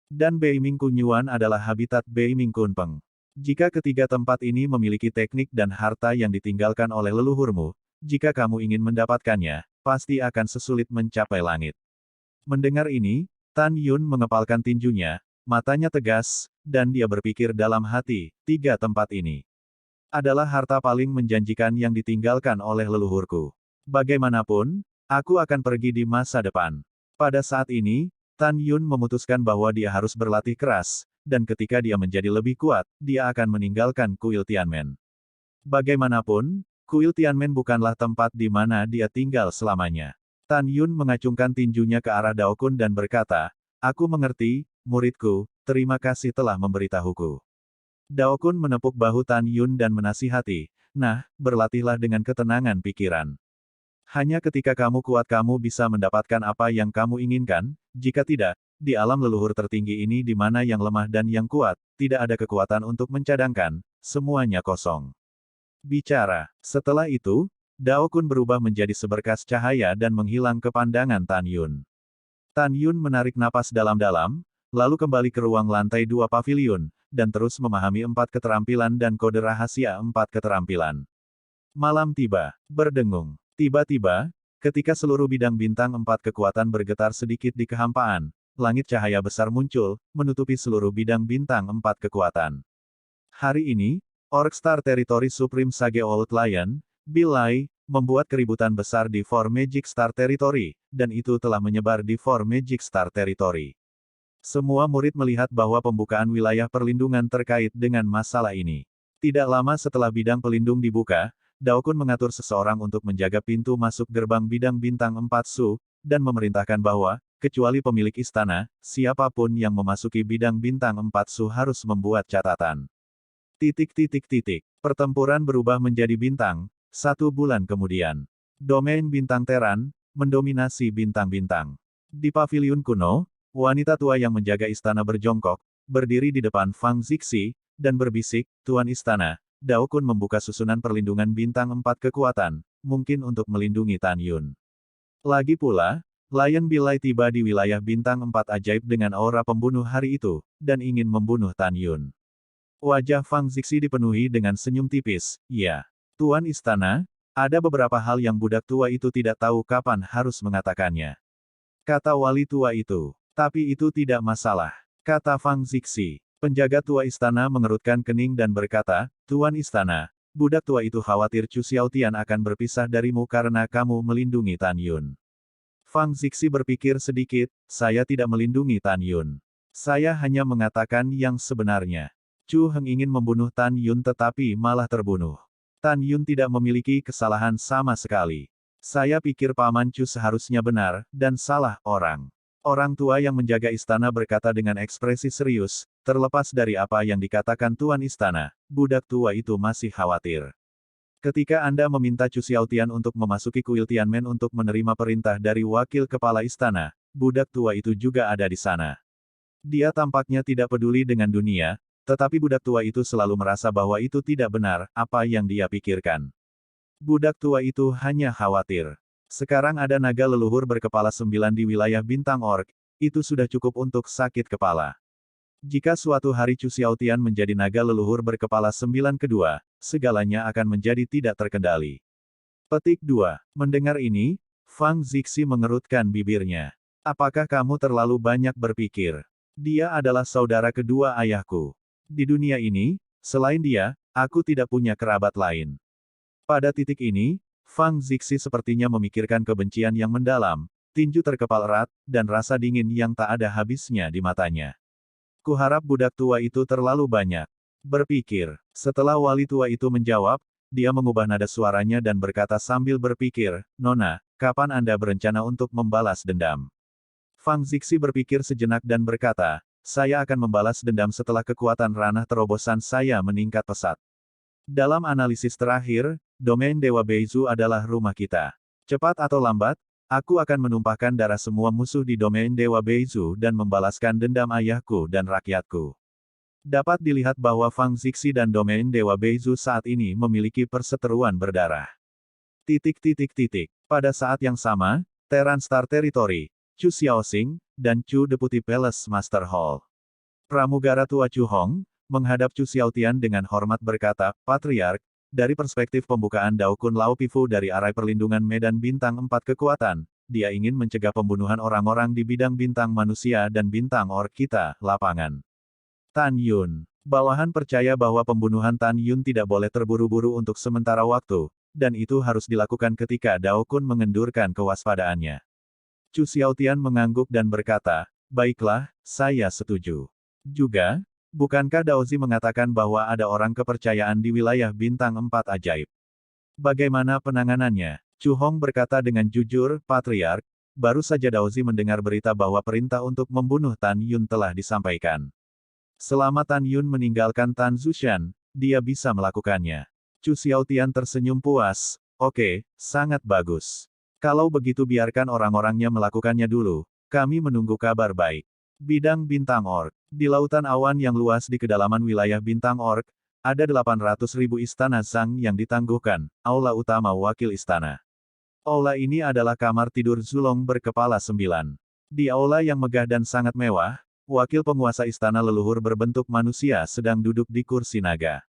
Dan Beiming Kunyuan adalah habitat Beiming Kunpeng. Jika ketiga tempat ini memiliki teknik dan harta yang ditinggalkan oleh leluhurmu, jika kamu ingin mendapatkannya, pasti akan sesulit mencapai langit. Mendengar ini, Tan Yun mengepalkan tinjunya, matanya tegas, dan dia berpikir dalam hati, 3 tempat ini adalah harta paling menjanjikan yang ditinggalkan oleh leluhurku. Bagaimanapun, aku akan pergi di masa depan. Pada saat ini, Tan Yun memutuskan bahwa dia harus berlatih keras, dan ketika dia menjadi lebih kuat, dia akan meninggalkan kuil Tianmen. Bagaimanapun, kuil Tianmen bukanlah tempat di mana dia tinggal selamanya. Tan Yun mengacungkan tinjunya ke arah Dao Kun dan berkata, aku mengerti, muridku, terima kasih telah memberitahuku. Dao Kun menepuk bahu Tan Yun dan menasihati, nah, berlatihlah dengan ketenangan pikiran. Hanya ketika kamu kuat kamu bisa mendapatkan apa yang kamu inginkan, jika tidak, di alam leluhur tertinggi ini di mana yang lemah dan yang kuat, tidak ada kekuatan untuk mencadangkan, semuanya kosong. Bicara. Setelah itu, Dao Kun berubah menjadi seberkas cahaya dan menghilang ke pandangan Tan Yun. Tan Yun menarik napas dalam-dalam, lalu kembali ke ruang lantai 2 pavilion, dan terus memahami 4 keterampilan dan kode rahasia 4 keterampilan. Malam tiba, berdengung. Tiba-tiba, ketika seluruh bidang bintang 4 kekuatan bergetar sedikit di kehampaan, langit cahaya besar muncul, menutupi seluruh bidang bintang 4 kekuatan. Hari ini, Orc Star Territory Supreme Sage Old Lion, Bill Lai, membuat keributan besar di Four Magic Star Territory, dan itu telah menyebar di Four Magic Star Territory. Semua murid melihat bahwa pembukaan wilayah perlindungan terkait dengan masalah ini. Tidak lama setelah bidang pelindung dibuka, Dao Kun mengatur seseorang untuk menjaga pintu masuk gerbang bidang bintang 4 Su, dan memerintahkan bahwa, kecuali pemilik istana, siapapun yang memasuki bidang bintang 4 Su harus membuat catatan. Pertempuran berubah menjadi bintang, 1 bulan kemudian. Domain bintang Teran, mendominasi bintang-bintang. Di paviliun kuno, wanita tua yang menjaga istana berjongkok, berdiri di depan Fang Zixi, dan berbisik, Tuan Istana, Dao Kun membuka susunan perlindungan bintang 4 kekuatan, mungkin untuk melindungi Tan Yun. Lagi pula, Lion Bilai tiba di wilayah bintang 4 ajaib dengan aura pembunuh hari itu, dan ingin membunuh Tan Yun. Wajah Fang Zixi dipenuhi dengan senyum tipis, ya. Tuan Istana, ada beberapa hal yang budak tua itu tidak tahu kapan harus mengatakannya. Kata wali tua itu. Tapi itu tidak masalah. Kata Fang Zixi. Penjaga tua istana mengerutkan kening dan berkata, Tuan Istana, Budak tua itu khawatir Chu Xiaotian akan berpisah darimu karena kamu melindungi Tan Yun. Fang Zixi berpikir sedikit, saya tidak melindungi Tan Yun. Saya hanya mengatakan yang sebenarnya. Chu Heng ingin membunuh Tan Yun tetapi malah terbunuh. Tan Yun tidak memiliki kesalahan sama sekali. Saya pikir Paman Chu seharusnya benar, dan salah orang. Orang tua yang menjaga istana berkata dengan ekspresi serius, terlepas dari apa yang dikatakan Tuan Istana, budak tua itu masih khawatir. Ketika Anda meminta Chu Xiaotian untuk memasuki kuil Tianmen untuk menerima perintah dari wakil kepala istana, budak tua itu juga ada di sana. Dia tampaknya tidak peduli dengan dunia, tetapi budak tua itu selalu merasa bahwa itu tidak benar, apa yang dia pikirkan. Budak tua itu hanya khawatir. Sekarang ada naga leluhur berkepala 9 di wilayah Bintang Orc, itu sudah cukup untuk sakit kepala. Jika suatu hari Chu Xiaotian menjadi naga leluhur berkepala 9 kedua, segalanya akan menjadi tidak terkendali. Petik 2. Mendengar ini, Fang Zixi mengerutkan bibirnya. Apakah kamu terlalu banyak berpikir? Dia adalah saudara kedua ayahku. Di dunia ini, selain dia, aku tidak punya kerabat lain. Pada titik ini, Fang Zixi sepertinya memikirkan kebencian yang mendalam, tinju terkepal erat, dan rasa dingin yang tak ada habisnya di matanya. Kuharap budak tua itu terlalu banyak berpikir. Setelah wali tua itu menjawab, dia mengubah nada suaranya dan berkata sambil berpikir, Nona, kapan Anda berencana untuk membalas dendam? Fang Zixi berpikir sejenak dan berkata, saya akan membalas dendam setelah kekuatan ranah terobosan saya meningkat pesat. Dalam analisis terakhir, domain Dewa Beizu adalah rumah kita. Cepat atau lambat, aku akan menumpahkan darah semua musuh di domain Dewa Beizu dan membalaskan dendam ayahku dan rakyatku. Dapat dilihat bahwa Fang Zixi dan domain Dewa Beizu saat ini memiliki perseteruan berdarah. Pada saat yang sama, Terran Star Territory, Chu Xiaoxing, dan Chu Deputy Palace Master Hall. Pramugara tua Chu Hong, menghadap Chu Xiaotian dengan hormat berkata, Patriark, dari perspektif pembukaan Daokun Lao Pifu dari Arai Perlindungan Medan Bintang 4 Kekuatan, dia ingin mencegah pembunuhan orang-orang di bidang bintang manusia dan bintang orc kita, lapangan. Tan Yun. Bawahan percaya bahwa pembunuhan Tan Yun tidak boleh terburu-buru untuk sementara waktu, dan itu harus dilakukan ketika Daokun mengendurkan kewaspadaannya. Chu Xiaotian mengangguk dan berkata, baiklah, saya setuju. Juga, bukankah Daozi mengatakan bahwa ada orang kepercayaan di wilayah bintang 4 ajaib? Bagaimana penanganannya? Chu Hong berkata dengan jujur, Patriark, baru saja Daozi mendengar berita bahwa perintah untuk membunuh Tan Yun telah disampaikan. Selama Tan Yun meninggalkan Tan Zushan, dia bisa melakukannya. Chu Xiaotian tersenyum puas, oke, sangat bagus. Kalau begitu biarkan orang-orangnya melakukannya dulu, kami menunggu kabar baik. Bidang Bintang Orc. Di lautan awan yang luas di kedalaman wilayah Bintang Orc, ada 800.000 istana Zhang yang ditangguhkan, aula utama wakil istana. Aula ini adalah kamar tidur Zulong berkepala 9. Di aula yang megah dan sangat mewah, wakil penguasa istana leluhur berbentuk manusia sedang duduk di kursi naga.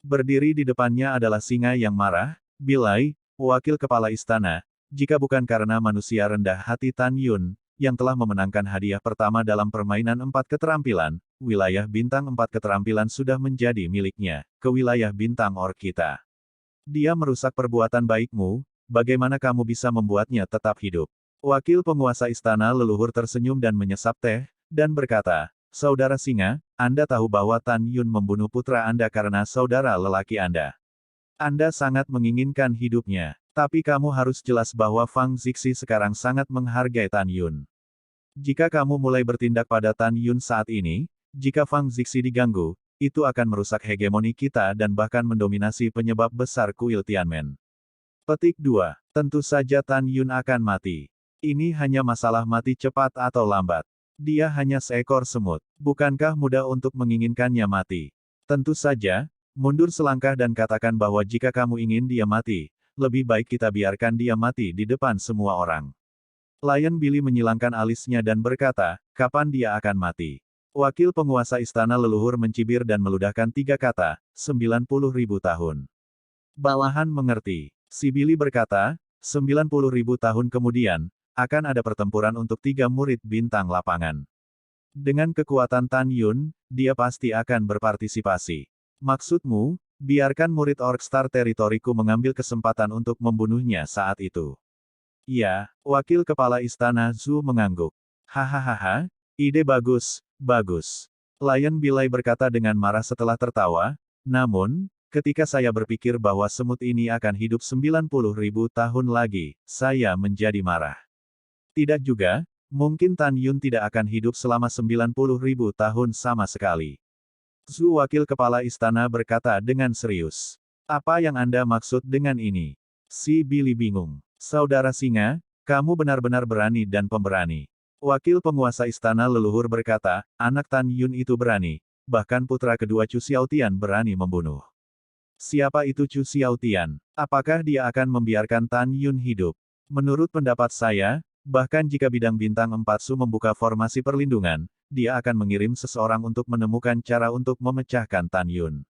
Berdiri di depannya adalah singa yang marah, Bilai, wakil kepala istana, jika bukan karena manusia rendah hati Tan Yun, yang telah memenangkan hadiah pertama dalam permainan 4 keterampilan, wilayah bintang 4 keterampilan sudah menjadi miliknya, ke wilayah bintang orc kita. Dia merusak perbuatan baikmu, bagaimana kamu bisa membuatnya tetap hidup? Wakil penguasa istana leluhur tersenyum dan menyesap teh, dan berkata, Saudara Singa, Anda tahu bahwa Tan Yun membunuh putra Anda karena saudara lelaki Anda. Anda sangat menginginkan hidupnya. Tapi kamu harus jelas bahwa Fang Zixi sekarang sangat menghargai Tan Yun. Jika kamu mulai bertindak pada Tan Yun saat ini, jika Fang Zixi diganggu, itu akan merusak hegemoni kita dan bahkan mendominasi penyebab besar kuil Tianmen. Petik 2. Tentu saja Tan Yun akan mati. Ini hanya masalah mati cepat atau lambat. Dia hanya seekor semut. Bukankah mudah untuk menginginkannya mati? Tentu saja, mundur selangkah dan katakan bahwa jika kamu ingin dia mati, lebih baik kita biarkan dia mati di depan semua orang. Lion Billy menyilangkan alisnya dan berkata, kapan dia akan mati? Wakil penguasa istana leluhur mencibir dan meludahkan 3 kata, 90.000 tahun. Bawahan mengerti. Si Billy berkata, 90.000 tahun kemudian, akan ada pertempuran untuk 3 murid bintang lapangan. Dengan kekuatan Tan Yun, dia pasti akan berpartisipasi. Maksudmu, Biarkan murid Orc Star Teritoriku mengambil kesempatan untuk membunuhnya saat itu. Ya, wakil kepala istana Zhu mengangguk. Hahaha, ide bagus, bagus. Lion Bilai berkata dengan marah setelah tertawa, namun, ketika saya berpikir bahwa semut ini akan hidup 90.000 tahun lagi, saya menjadi marah. Tidak juga, mungkin Tan Yun tidak akan hidup selama 90.000 tahun sama sekali. Zhu wakil kepala istana berkata dengan serius. Apa yang Anda maksud dengan ini? Si Billy bingung. Saudara singa, kamu benar-benar berani dan pemberani. Wakil penguasa istana leluhur berkata, anak Tan Yun itu berani, bahkan putra kedua Chu Xiaotian berani membunuh. Siapa itu Chu Xiaotian? Apakah dia akan membiarkan Tan Yun hidup? Menurut pendapat saya, bahkan jika bidang bintang 4 Su membuka formasi perlindungan, dia akan mengirim seseorang untuk menemukan cara untuk memecahkan Tan Yun.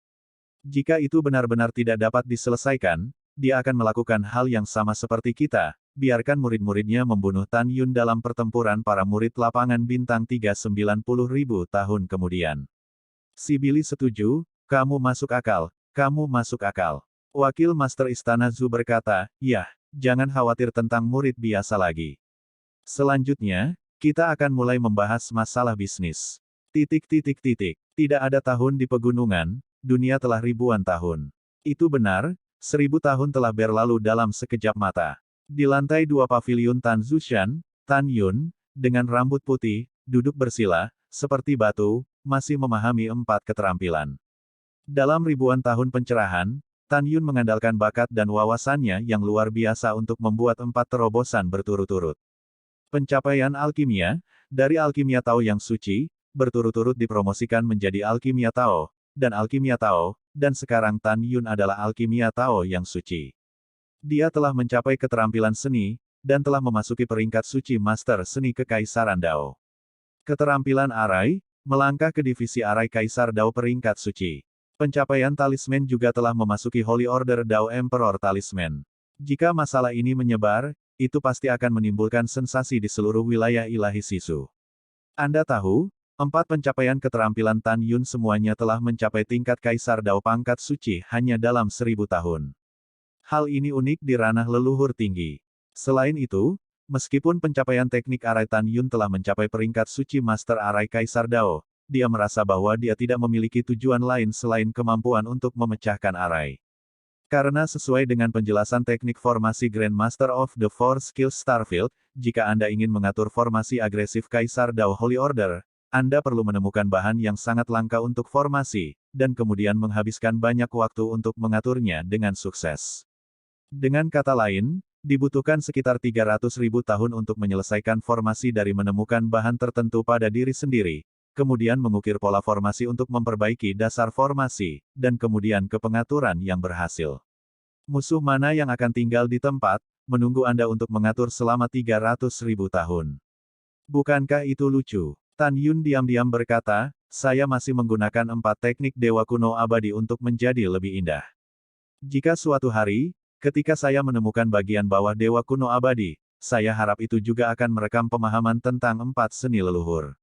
Jika itu benar-benar tidak dapat diselesaikan, dia akan melakukan hal yang sama seperti kita, biarkan murid-muridnya membunuh Tan Yun dalam pertempuran para murid lapangan bintang 3 90.000 tahun kemudian. Si Billy setuju, kamu masuk akal, kamu masuk akal. Wakil Master Istana Zhu berkata, ya, jangan khawatir tentang murid biasa lagi. Selanjutnya, kita akan mulai membahas masalah bisnis. Tidak ada tahun di pegunungan, dunia telah ribuan tahun. Itu benar, 1000 tahun telah berlalu dalam sekejap mata. Di lantai 2 paviliun Tan Zushan, Tan Yun, dengan rambut putih, duduk bersila, seperti batu, masih memahami 4 keterampilan. Dalam ribuan tahun pencerahan, Tan Yun mengandalkan bakat dan wawasannya yang luar biasa untuk membuat 4 terobosan berturut-turut. Pencapaian alkimia, dari alkimia Tao yang suci, berturut-turut dipromosikan menjadi alkimia Tao, dan sekarang Tan Yun adalah alkimia Tao yang suci. Dia telah mencapai keterampilan seni, dan telah memasuki peringkat suci Master Seni Kekaisaran Dao. Keterampilan arai, melangkah ke divisi arai Kaisar Dao peringkat suci. Pencapaian talisman juga telah memasuki Holy Order Dao Emperor Talisman. Jika masalah ini menyebar, itu pasti akan menimbulkan sensasi di seluruh wilayah ilahi Sisu. Anda tahu, 4 pencapaian keterampilan Tan Yun semuanya telah mencapai tingkat Kaisar Dao pangkat suci hanya dalam 1000 tahun. Hal ini unik di ranah leluhur tinggi. Selain itu, meskipun pencapaian teknik arai Tan Yun telah mencapai peringkat suci Master Arai Kaisar Dao, dia merasa bahwa dia tidak memiliki tujuan lain selain kemampuan untuk memecahkan arai. Karena sesuai dengan penjelasan teknik formasi Grandmaster of the Four Skills Starfield, jika Anda ingin mengatur formasi agresif Kaisar Dao Holy Order, Anda perlu menemukan bahan yang sangat langka untuk formasi, dan kemudian menghabiskan banyak waktu untuk mengaturnya dengan sukses. Dengan kata lain, dibutuhkan sekitar 300.000 tahun untuk menyelesaikan formasi dari menemukan bahan tertentu pada diri sendiri, kemudian mengukir pola formasi untuk memperbaiki dasar formasi, dan kemudian ke pengaturan yang berhasil. Musuh mana yang akan tinggal di tempat, menunggu Anda untuk mengatur selama 300.000 tahun. Bukankah itu lucu? Tan Yun diam-diam berkata, saya masih menggunakan 4 teknik dewa kuno abadi untuk menjadi lebih indah. Jika suatu hari, ketika saya menemukan bagian bawah dewa kuno abadi, saya harap itu juga akan merekam pemahaman tentang 4 seni leluhur.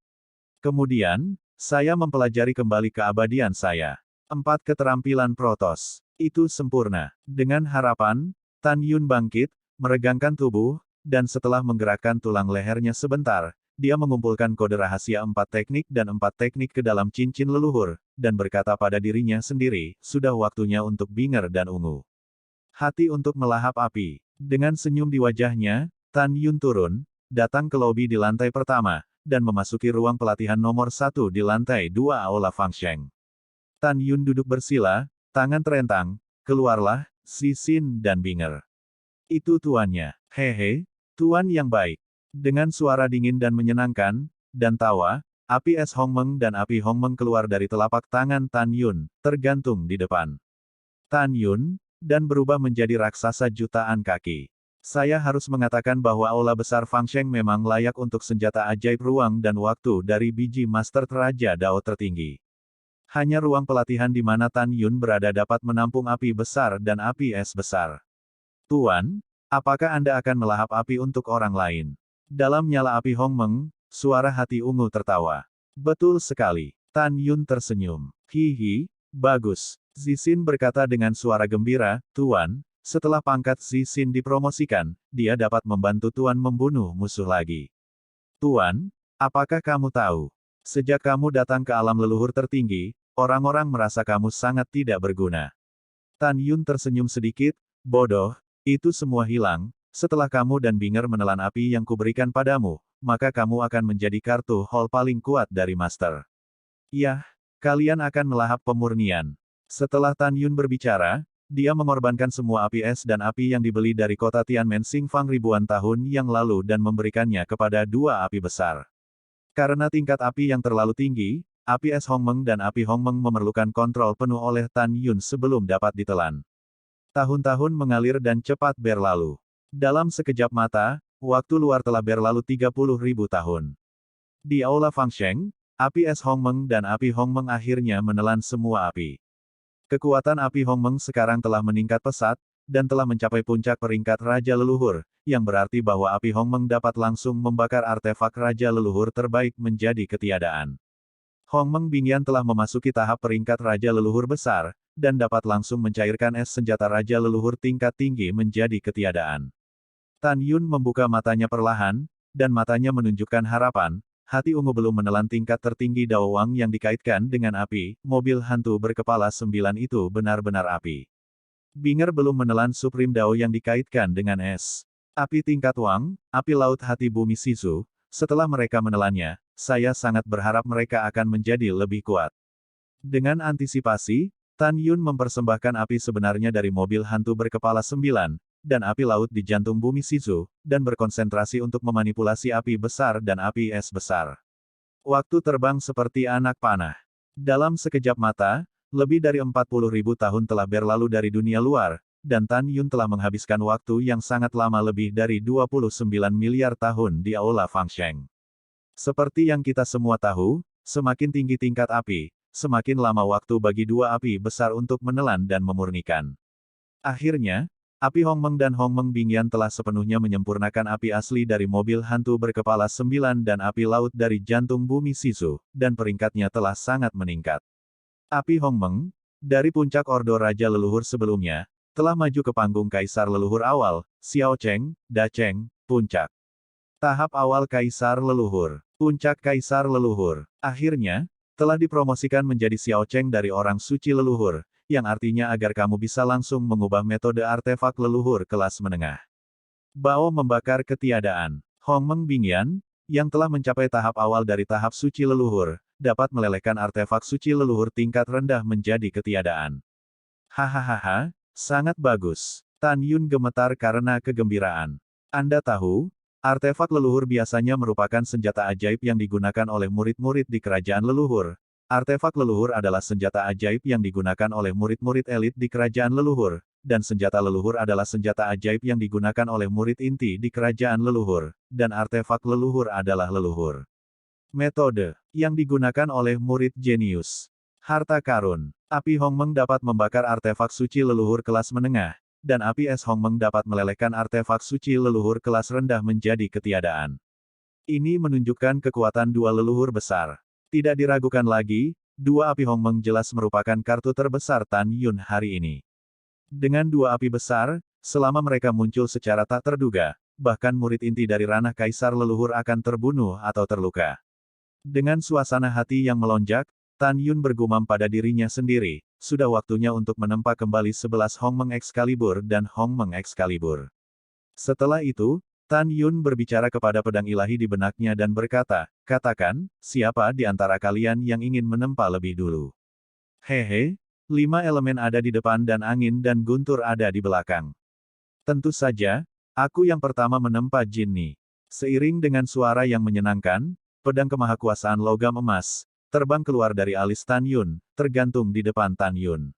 Kemudian, saya mempelajari kembali keabadian saya. 4 keterampilan Protos. Itu sempurna. Dengan harapan, Tan Yun bangkit, meregangkan tubuh, dan setelah menggerakkan tulang lehernya sebentar, dia mengumpulkan kode rahasia 4 teknik dan 4 teknik ke dalam cincin leluhur, dan berkata pada dirinya sendiri, sudah waktunya untuk Binger dan Ungu. Hati untuk melahap api. Dengan senyum di wajahnya, Tan Yun turun, datang ke lobi di lantai pertama, dan memasuki ruang pelatihan nomor 1 di lantai 2 Aula Fangsheng. Tan Yun duduk bersila, tangan terentang, keluarlah, Si Xin dan Binger. Itu tuannya. Hehe, tuan yang baik. Dengan suara dingin dan menyenangkan, dan tawa, api es Hongmeng dan api Hongmeng keluar dari telapak tangan Tan Yun, tergantung di depan Tan Yun, dan berubah menjadi raksasa jutaan kaki. Saya harus mengatakan bahwa aula besar Fangsheng memang layak untuk senjata ajaib ruang dan waktu dari biji Master Raja Dao tertinggi. Hanya ruang pelatihan di mana Tan Yun berada dapat menampung api besar dan api es besar. Tuan, apakah Anda akan melahap api untuk orang lain? Dalam nyala api Hongmeng, suara hati ungu tertawa. Betul sekali. Tan Yun tersenyum. Hihi, Bagus. Zixin berkata dengan suara gembira, Tuan, setelah pangkat Zixin dipromosikan, dia dapat membantu Tuan membunuh musuh lagi. Tuan, apakah kamu tahu? Sejak kamu datang ke alam leluhur tertinggi, orang-orang merasa kamu sangat tidak berguna. Tan Yun tersenyum sedikit, bodoh, itu semua hilang, setelah kamu dan Binger menelan api yang kuberikan padamu, maka kamu akan menjadi kartu hall paling kuat dari Master. Yah, kalian akan melahap pemurnian. Setelah Tan Yun berbicara, dia mengorbankan semua api es dan api yang dibeli dari kota Tianmen Xingfang ribuan tahun yang lalu dan memberikannya kepada dua api besar. Karena tingkat api yang terlalu tinggi, api es Hongmeng dan api Hongmeng memerlukan kontrol penuh oleh Tan Yun sebelum dapat ditelan. Tahun-tahun mengalir dan cepat berlalu. Dalam sekejap mata, waktu luar telah berlalu 30.000 tahun. Di Aula Fangsheng, api es Hongmeng dan api Hongmeng akhirnya menelan semua api. Kekuatan api Hongmeng sekarang telah meningkat pesat, dan telah mencapai puncak peringkat Raja Leluhur, yang berarti bahwa api Hongmeng dapat langsung membakar artefak Raja Leluhur terbaik menjadi ketiadaan. Hongmeng Bingyan telah memasuki tahap peringkat Raja Leluhur besar, dan dapat langsung mencairkan es senjata Raja Leluhur tingkat tinggi menjadi ketiadaan. Tan Yun membuka matanya perlahan, dan matanya menunjukkan harapan. Hati ungu belum menelan tingkat tertinggi Dao Wang yang dikaitkan dengan api, mobil hantu berkepala 9 itu benar-benar api. Binger belum menelan Supreme Dao yang dikaitkan dengan es. Api tingkat Wang, api laut hati bumi Sisu, setelah mereka menelannya, saya sangat berharap mereka akan menjadi lebih kuat. Dengan antisipasi, Tan Yun mempersembahkan api sebenarnya dari mobil hantu berkepala 9, dan api laut di jantung bumi Sisu, dan berkonsentrasi untuk memanipulasi api besar dan api es besar. Waktu terbang seperti anak panah. Dalam sekejap mata, lebih dari 40.000 tahun telah berlalu dari dunia luar, dan Tan Yun telah menghabiskan waktu yang sangat lama lebih dari 29 miliar tahun di Aula Fangsheng. Seperti yang kita semua tahu, semakin tinggi tingkat api, semakin lama waktu bagi dua api besar untuk menelan dan memurnikan. Akhirnya, api Hongmeng dan Hongmeng Bingyan telah sepenuhnya menyempurnakan api asli dari mobil hantu berkepala 9 dan api laut dari jantung bumi Sisu, dan peringkatnya telah sangat meningkat. Api Hongmeng, dari puncak Ordo Raja Leluhur sebelumnya, telah maju ke panggung Kaisar Leluhur awal, Xiao Cheng, Da Cheng, Puncak. Tahap awal Kaisar Leluhur. Puncak Kaisar Leluhur. Akhirnya, telah dipromosikan menjadi Xiao Cheng dari orang suci leluhur, yang artinya agar kamu bisa langsung mengubah metode artefak leluhur kelas menengah. Bao membakar ketiadaan. Hongmeng Bingyan, yang telah mencapai tahap awal dari tahap suci leluhur, dapat melelehkan artefak suci leluhur tingkat rendah menjadi ketiadaan. Hahaha, sangat bagus. Tan Yun gemetar karena kegembiraan. Anda tahu, artefak leluhur biasanya merupakan senjata ajaib yang digunakan oleh murid-murid di kerajaan leluhur. Artefak leluhur adalah senjata ajaib yang digunakan oleh murid-murid elit di kerajaan leluhur, dan senjata leluhur adalah senjata ajaib yang digunakan oleh murid inti di kerajaan leluhur, dan artefak leluhur adalah leluhur. Metode yang digunakan oleh murid jenius. Harta karun. Api Hongmeng dapat membakar artefak suci leluhur kelas menengah, dan api es Hongmeng dapat melelehkan artefak suci leluhur kelas rendah menjadi ketiadaan. Ini menunjukkan kekuatan dua leluhur besar. Tidak diragukan lagi, dua api Hongmeng jelas merupakan kartu terbesar Tan Yun hari ini. Dengan dua api besar, selama mereka muncul secara tak terduga, bahkan murid inti dari ranah Kaisar Leluhur akan terbunuh atau terluka. Dengan suasana hati yang melonjak, Tan Yun bergumam pada dirinya sendiri, sudah waktunya untuk menempa kembali 11 Hongmeng Excalibur dan Hongmeng Excalibur. Setelah itu, Tan Yun berbicara kepada pedang ilahi di benaknya dan berkata, katakan, siapa di antara kalian yang ingin menempa lebih dulu? Hehe, 5 elemen ada di depan dan angin dan guntur ada di belakang. Tentu saja, aku yang pertama menempa Jinni. Seiring dengan suara yang menyenangkan, pedang kemahakuasaan logam emas, terbang keluar dari alis Tan Yun, tergantung di depan Tan Yun.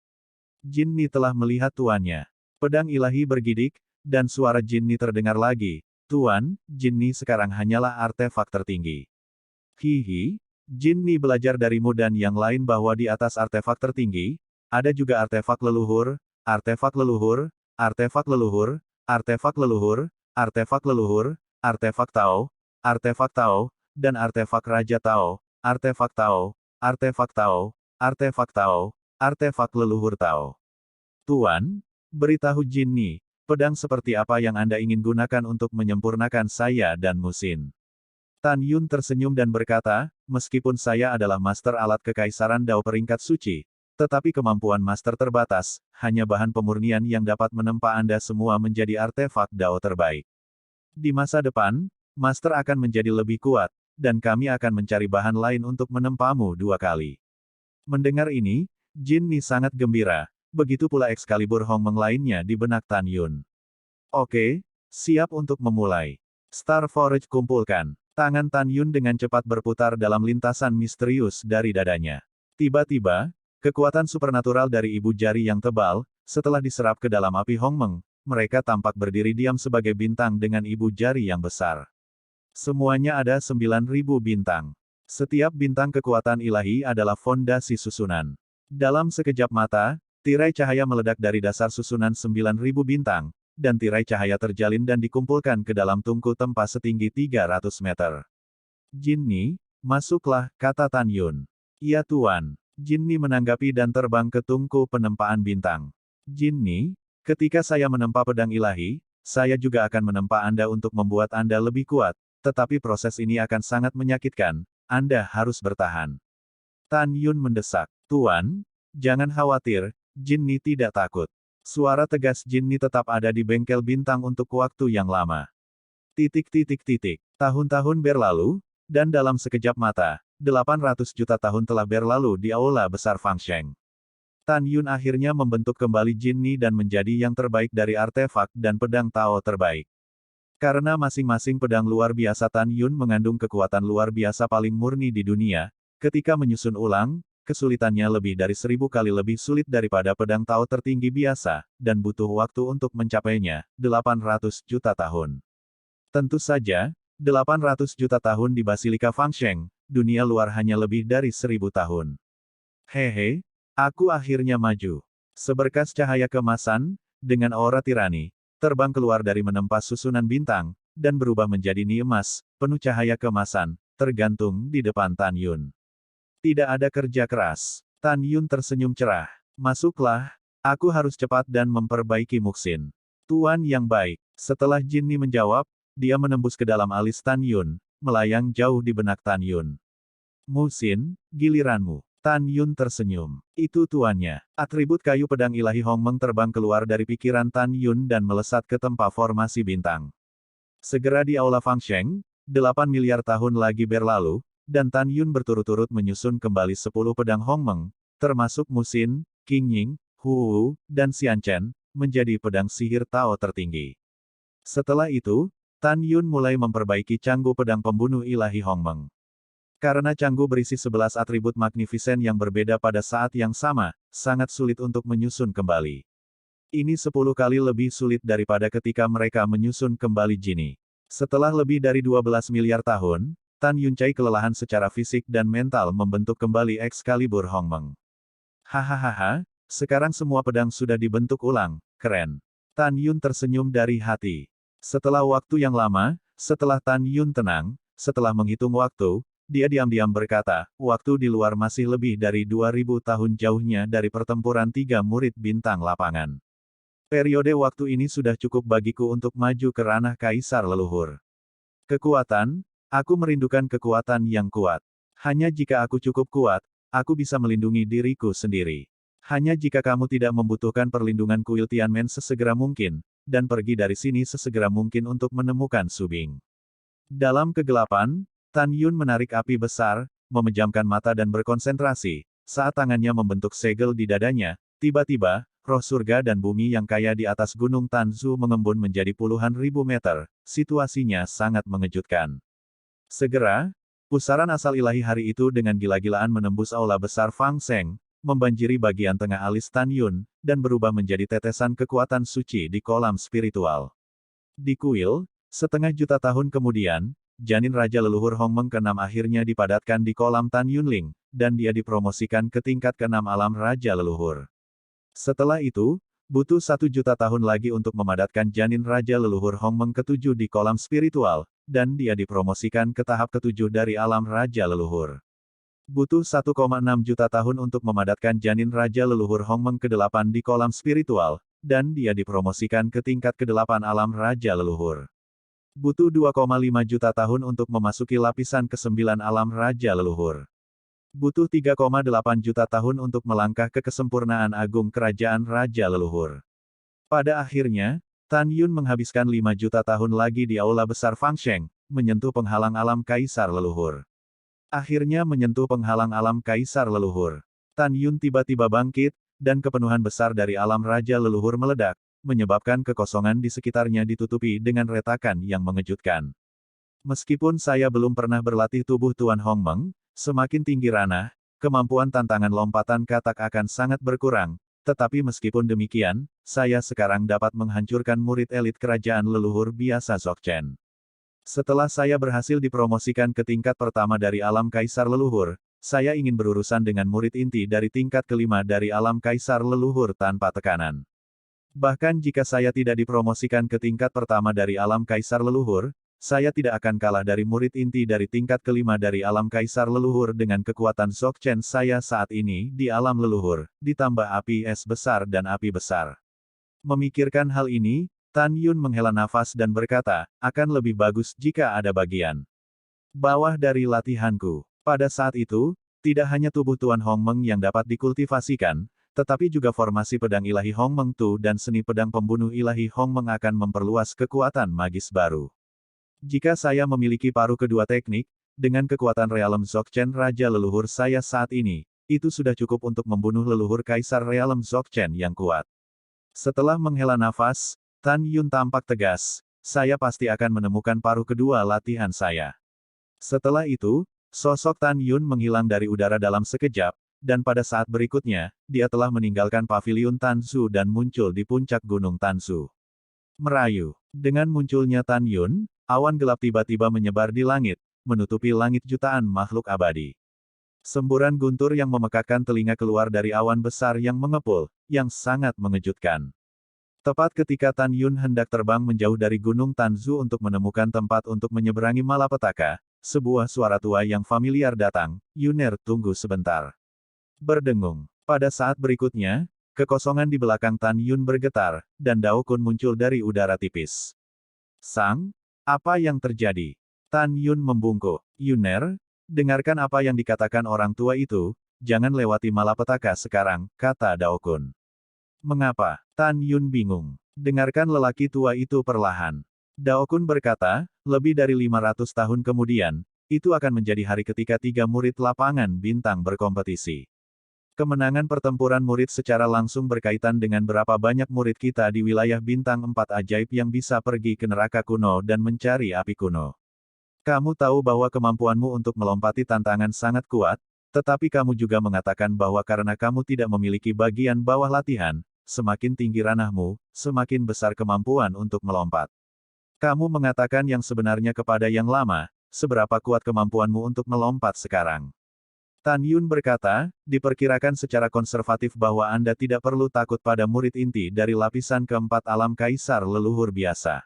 Jinni telah melihat tuannya. Pedang ilahi bergidik, dan suara Jinni terdengar lagi. Tuan, Jinni sekarang hanyalah artefak tertinggi. Hihi, Jinni belajar darimu dan yang lain bahwa di atas artefak tertinggi, ada juga artefak leluhur, artefak leluhur, artefak leluhur, artefak leluhur, artefak leluhur, artefak Tao, artefak Tao, dan artefak Raja Tao, artefak Tao, artefak Tao, artefak Tao, artefak leluhur Tao. Tuan, beritahu Jinni, pedang seperti apa yang Anda ingin gunakan untuk menyempurnakan saya dan Musin. Tan Yun tersenyum dan berkata, meskipun saya adalah master alat kekaisaran Dao peringkat suci, tetapi kemampuan master terbatas, hanya bahan pemurnian yang dapat menempa Anda semua menjadi artefak Dao terbaik. Di masa depan, master akan menjadi lebih kuat, dan kami akan mencari bahan lain untuk menempamu 2 kali. Mendengar ini, Jinni sangat gembira, begitu pula Excalibur Hongmeng lainnya di benak Tan Yun. Oke, siap untuk memulai. Star Forge kumpulkan. Tangan Tan Yun dengan cepat berputar dalam lintasan misterius dari dadanya. Tiba-tiba, kekuatan supernatural dari ibu jari yang tebal, setelah diserap ke dalam api Hongmeng, mereka tampak berdiri diam sebagai bintang dengan ibu jari yang besar. Semuanya ada 9.000 bintang. Setiap bintang kekuatan ilahi adalah fondasi susunan. Dalam sekejap mata, tirai cahaya meledak dari dasar susunan 9.000 bintang, dan tirai cahaya terjalin dan dikumpulkan ke dalam tungku tempa setinggi 300 meter. Jinni, masuklah, kata Tan Yun. Iya Tuan. Jinni menanggapi dan terbang ke tungku penempaan bintang. Jinni, ketika saya menempa pedang ilahi, saya juga akan menempa Anda untuk membuat Anda lebih kuat, tetapi proses ini akan sangat menyakitkan, Anda harus bertahan. Tan Yun mendesak. Tuan, jangan khawatir, Jinni tidak takut. Suara tegas Jinni tetap ada di bengkel bintang untuk waktu yang lama. Tahun-tahun berlalu, dan dalam sekejap mata, 800 juta tahun telah berlalu di aula besar Fangsheng. Tan Yun akhirnya membentuk kembali Jinni dan menjadi yang terbaik dari artefak dan pedang Tao terbaik. Karena masing-masing pedang luar biasa Tan Yun mengandung kekuatan luar biasa paling murni di dunia, ketika menyusun ulang, kesulitannya lebih dari 1000 kali lebih sulit daripada pedang Tao tertinggi biasa, dan butuh waktu untuk mencapainya, 800 juta tahun. Tentu saja, 800 juta tahun di Basilika Fangsheng, dunia luar hanya lebih dari 1000 tahun. Hehe, aku akhirnya maju. Seberkas cahaya kemasan, dengan aura tirani, terbang keluar dari menempa susunan bintang, dan berubah menjadi ni emas, penuh cahaya kemasan, tergantung di depan Tan Yun. Tidak ada kerja keras. Tan Yun tersenyum cerah. Masuklah, aku harus cepat dan memperbaiki Muxin. Tuan yang baik. Setelah Jinni menjawab, dia menembus ke dalam alis Tan Yun, melayang jauh di benak Tan Yun. Muxin, giliranmu. Tan Yun tersenyum. Itu tuannya. Atribut kayu pedang ilahi Hongmeng terbang keluar dari pikiran Tan Yun dan melesat ke tempat formasi bintang. Segera di aula Fangsheng, 8 miliar tahun lagi berlalu, dan Tan Yun berturut-turut menyusun kembali 10 pedang Hongmeng, termasuk Musin, Qingning, Hu, dan Xianchen, menjadi pedang sihir Tao tertinggi. Setelah itu, Tan Yun mulai memperbaiki canggu pedang pembunuh ilahi Hongmeng. Karena canggu berisi 11 atribut magnificent yang berbeda pada saat yang sama, sangat sulit untuk menyusun kembali. Ini 10 kali lebih sulit daripada ketika mereka menyusun kembali Jinni. Setelah lebih dari 12 miliar tahun, Tan Yuncai kelelahan secara fisik dan mental membentuk kembali Excalibur Hongmeng. Hahaha, sekarang semua pedang sudah dibentuk ulang, keren. Tan Yun tersenyum dari hati. Setelah waktu yang lama, setelah Tan Yun tenang, setelah menghitung waktu, dia diam-diam berkata, waktu di luar masih lebih dari 2000 tahun jauhnya dari pertempuran 3 murid bintang lapangan. Periode waktu ini sudah cukup bagiku untuk maju ke ranah kaisar leluhur. Kekuatan, aku merindukan kekuatan yang kuat. Hanya jika aku cukup kuat, aku bisa melindungi diriku sendiri. Hanya jika kamu tidak membutuhkan perlindungan kuil Tianmen sesegera mungkin, dan pergi dari sini sesegera mungkin untuk menemukan Subing. Dalam kegelapan, Tan Yun menarik api besar, memejamkan mata dan berkonsentrasi, saat tangannya membentuk segel di dadanya, tiba-tiba, roh surga dan bumi yang kaya di atas gunung Tanzu mengembun menjadi puluhan ribu meter, situasinya sangat mengejutkan. Segera, pusaran asal ilahi hari itu dengan gila-gilaan menembus aula besar Fangsheng, membanjiri bagian tengah alis Tan Yun, dan berubah menjadi tetesan kekuatan suci di kolam spiritual. Di kuil, 1,5 juta tahun kemudian, janin Raja Leluhur Hongmeng ke-6 akhirnya dipadatkan di kolam Tan Yunling, dan dia dipromosikan ke tingkat ke-6 alam Raja Leluhur. Setelah itu, butuh 1 juta tahun lagi untuk memadatkan janin Raja Leluhur Hongmeng ke-7 di kolam spiritual, dan dia dipromosikan ke tahap ke-7 dari alam Raja Leluhur. Butuh 1,6 juta tahun untuk memadatkan janin Raja Leluhur Hongmeng ke-8 di kolam spiritual, dan dia dipromosikan ke tingkat ke-8 alam Raja Leluhur. Butuh 2,5 juta tahun untuk memasuki lapisan ke-9 alam Raja Leluhur. Butuh 3,8 juta tahun untuk melangkah ke kesempurnaan agung kerajaan Raja Leluhur. Pada akhirnya, Tan Yun menghabiskan 5 juta tahun lagi di Aula Besar Fangsheng, menyentuh penghalang alam Kaisar Leluhur. Akhirnya menyentuh penghalang alam Kaisar Leluhur. Tan Yun tiba-tiba bangkit, dan kepenuhan besar dari alam Raja Leluhur meledak, menyebabkan kekosongan di sekitarnya ditutupi dengan retakan yang mengejutkan. Meskipun saya belum pernah berlatih tubuh Tuan Hongmeng, semakin tinggi ranah, kemampuan tantangan lompatan katak akan sangat berkurang, tetapi meskipun demikian, saya sekarang dapat menghancurkan murid elit kerajaan leluhur biasa Dzogchen. Setelah saya berhasil dipromosikan ke tingkat pertama dari alam Kaisar Leluhur, saya ingin berurusan dengan murid inti dari tingkat kelima dari alam Kaisar Leluhur tanpa tekanan. Bahkan jika saya tidak dipromosikan ke tingkat pertama dari alam Kaisar Leluhur, saya tidak akan kalah dari murid inti dari tingkat kelima dari alam Kaisar Leluhur dengan kekuatan Dzogchen saya saat ini di alam leluhur, ditambah api es besar dan api besar. Memikirkan hal ini, Tan Yun menghela nafas dan berkata, akan lebih bagus jika ada bagian bawah dari latihanku. Pada saat itu, tidak hanya tubuh Tuan Hongmeng yang dapat dikultivasikan, tetapi juga formasi pedang ilahi Hongmeng Tu dan seni pedang pembunuh ilahi Hongmeng akan memperluas kekuatan magis baru. Jika saya memiliki paruh kedua teknik, dengan kekuatan Realem Dzogchen Raja Leluhur saya saat ini, itu sudah cukup untuk membunuh leluhur Kaisar Realem Dzogchen yang kuat. Setelah menghela nafas, Tan Yun tampak tegas, saya pasti akan menemukan paruh kedua latihan saya. Setelah itu, sosok Tan Yun menghilang dari udara dalam sekejap, dan pada saat berikutnya, dia telah meninggalkan paviliun Tanzu dan muncul di puncak gunung Tanzu. Merayu. Dengan munculnya Tan Yun, awan gelap tiba-tiba menyebar di langit, menutupi langit jutaan makhluk abadi. Semburan guntur yang memekakkan telinga keluar dari awan besar yang mengepul, yang sangat mengejutkan. Tepat ketika Tan Yun hendak terbang menjauh dari Gunung Tanzu untuk menemukan tempat untuk menyeberangi malapetaka, sebuah suara tua yang familiar datang, Yuner, tunggu sebentar. Berdengung. Pada saat berikutnya, kekosongan di belakang Tan Yun bergetar, dan Dao Kun muncul dari udara tipis. Sang, apa yang terjadi? Tan Yun membungkuk. Yuner, dengarkan apa yang dikatakan orang tua itu, jangan lewati malapetaka sekarang, kata Dao Kun. Mengapa? Tan Yun bingung. Dengarkan lelaki tua itu perlahan. Dao Kun berkata, lebih dari 500 tahun kemudian, itu akan menjadi hari ketika 3 murid lapangan bintang berkompetisi. Kemenangan pertempuran murid secara langsung berkaitan dengan berapa banyak murid kita di wilayah bintang 4 ajaib yang bisa pergi ke neraka kuno dan mencari api kuno. Kamu tahu bahwa kemampuanmu untuk melompati tantangan sangat kuat, tetapi kamu juga mengatakan bahwa karena kamu tidak memiliki bagian bawah latihan, semakin tinggi ranahmu, semakin besar kemampuan untuk melompat. Kamu mengatakan yang sebenarnya kepada yang lama, seberapa kuat kemampuanmu untuk melompat sekarang. Tan Yun berkata, diperkirakan secara konservatif bahwa Anda tidak perlu takut pada murid inti dari lapisan keempat alam Kaisar Leluhur biasa.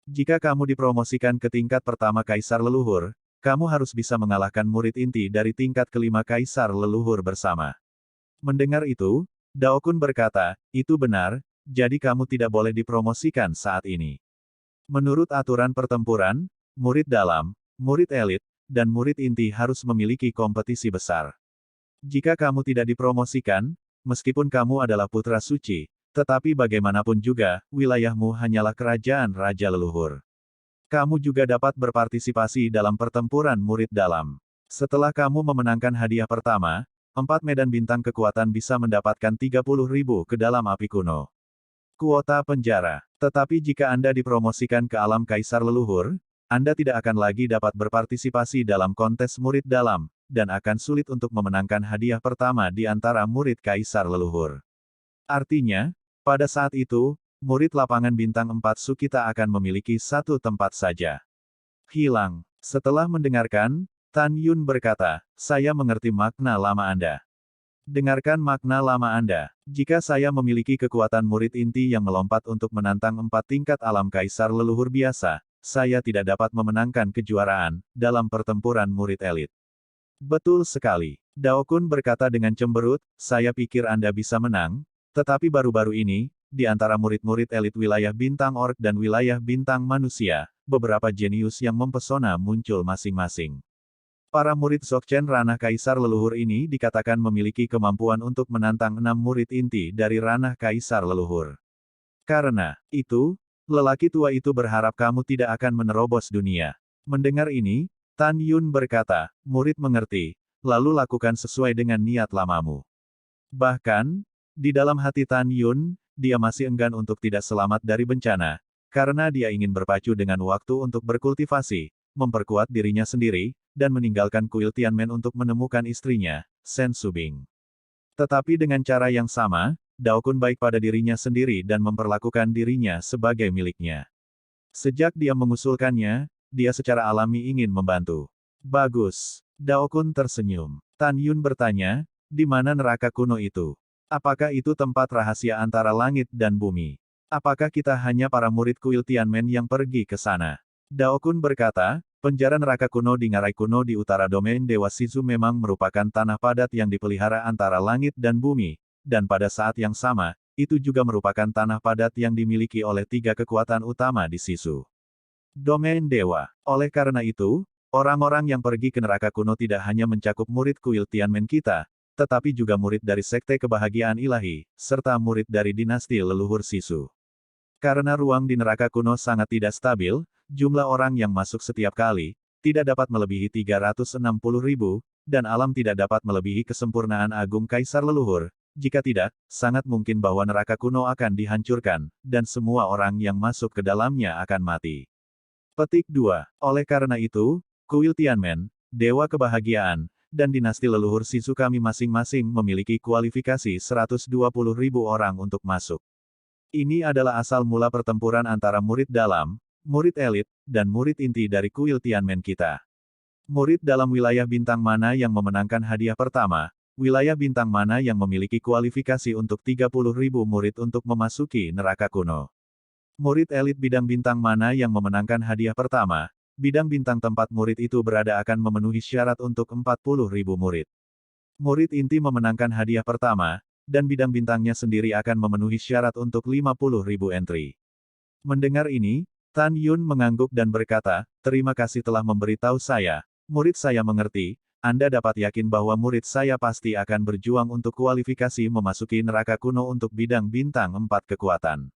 Jika kamu dipromosikan ke tingkat pertama Kaisar Leluhur, kamu harus bisa mengalahkan murid inti dari tingkat kelima Kaisar Leluhur bersama. Mendengar itu, Dao Kun berkata, itu benar, jadi kamu tidak boleh dipromosikan saat ini. Menurut aturan pertempuran, murid dalam, murid elit, dan murid inti harus memiliki kompetisi besar. Jika kamu tidak dipromosikan, meskipun kamu adalah putra suci, tetapi bagaimanapun juga, wilayahmu hanyalah kerajaan Raja Leluhur. Kamu juga dapat berpartisipasi dalam pertempuran murid dalam. Setelah kamu memenangkan hadiah pertama, 4 medan bintang kekuatan bisa mendapatkan 30.000 ke dalam api kuno. Kuota penjara. Tetapi jika Anda dipromosikan ke alam Kaisar Leluhur, Anda tidak akan lagi dapat berpartisipasi dalam kontes murid dalam, dan akan sulit untuk memenangkan hadiah pertama di antara murid Kaisar Leluhur. Artinya, pada saat itu, murid lapangan bintang 4 Sukita akan memiliki satu tempat saja. Hilang. Setelah mendengarkan, Tan Yun berkata, saya mengerti makna lama Anda. Dengarkan makna lama Anda. Jika saya memiliki kekuatan murid inti yang melompat untuk menantang 4 tingkat alam Kaisar Leluhur biasa, saya tidak dapat memenangkan kejuaraan dalam pertempuran murid elit. Betul sekali. Dao Kun berkata dengan cemberut, saya pikir Anda bisa menang, tetapi baru-baru ini, di antara murid-murid elit wilayah bintang orc dan wilayah bintang manusia, beberapa jenius yang mempesona muncul masing-masing. Para murid Dzogchen ranah kaisar leluhur ini dikatakan memiliki kemampuan untuk menantang 6 murid inti dari ranah kaisar leluhur. Karena itu, lelaki tua itu berharap kamu tidak akan menerobos dunia. Mendengar ini, Tan Yun berkata, murid mengerti, lalu lakukan sesuai dengan niat lamamu. Bahkan, di dalam hati Tan Yun, dia masih enggan untuk tidak selamat dari bencana, karena dia ingin berpacu dengan waktu untuk berkultivasi, memperkuat dirinya sendiri, dan meninggalkan kuil Tianmen untuk menemukan istrinya, Shen Subing. Tetapi dengan cara yang sama, Dao Kun baik pada dirinya sendiri dan memperlakukan dirinya sebagai miliknya. Sejak dia mengusulkannya, dia secara alami ingin membantu. Bagus. Dao Kun tersenyum. Tan Yun bertanya, di mana neraka kuno itu? Apakah itu tempat rahasia antara langit dan bumi? Apakah kita hanya para murid kuil Tianmen yang pergi ke sana? Dao Kun berkata, penjara neraka kuno di Ngarai kuno di utara domain Dewa Shizu memang merupakan tanah padat yang dipelihara antara langit dan bumi, dan pada saat yang sama, itu juga merupakan tanah padat yang dimiliki oleh 3 kekuatan utama di Shizu. Domain Dewa. Oleh karena itu, orang-orang yang pergi ke neraka kuno tidak hanya mencakup murid kuil Tianmen kita, tetapi juga murid dari Sekte Kebahagiaan Ilahi, serta murid dari dinasti leluhur Shizu. Karena ruang di neraka kuno sangat tidak stabil, jumlah orang yang masuk setiap kali, tidak dapat melebihi 360.000, dan alam tidak dapat melebihi kesempurnaan agung kaisar leluhur. Jika tidak, sangat mungkin bahwa neraka kuno akan dihancurkan, dan semua orang yang masuk ke dalamnya akan mati. Petik 2. Oleh karena itu, kuil Tianmen, Dewa Kebahagiaan, dan dinasti leluhur Shizu kami masing-masing memiliki kualifikasi 120.000 orang untuk masuk. Ini adalah asal mula pertempuran antara murid dalam, murid elit, dan murid inti dari kuil Tianmen kita. Murid dalam wilayah bintang mana yang memenangkan hadiah pertama, wilayah bintang mana yang memiliki kualifikasi untuk 30.000 murid untuk memasuki neraka kuno. Murid elit bidang bintang mana yang memenangkan hadiah pertama, bidang bintang tempat murid itu berada akan memenuhi syarat untuk 40.000 murid. Murid inti memenangkan hadiah pertama, dan bidang bintangnya sendiri akan memenuhi syarat untuk 50.000 entry. Mendengar ini, Tan Yun mengangguk dan berkata, terima kasih telah memberitahu saya, murid saya mengerti, Anda dapat yakin bahwa murid saya pasti akan berjuang untuk kualifikasi memasuki neraka kuno untuk bidang bintang 4 kekuatan.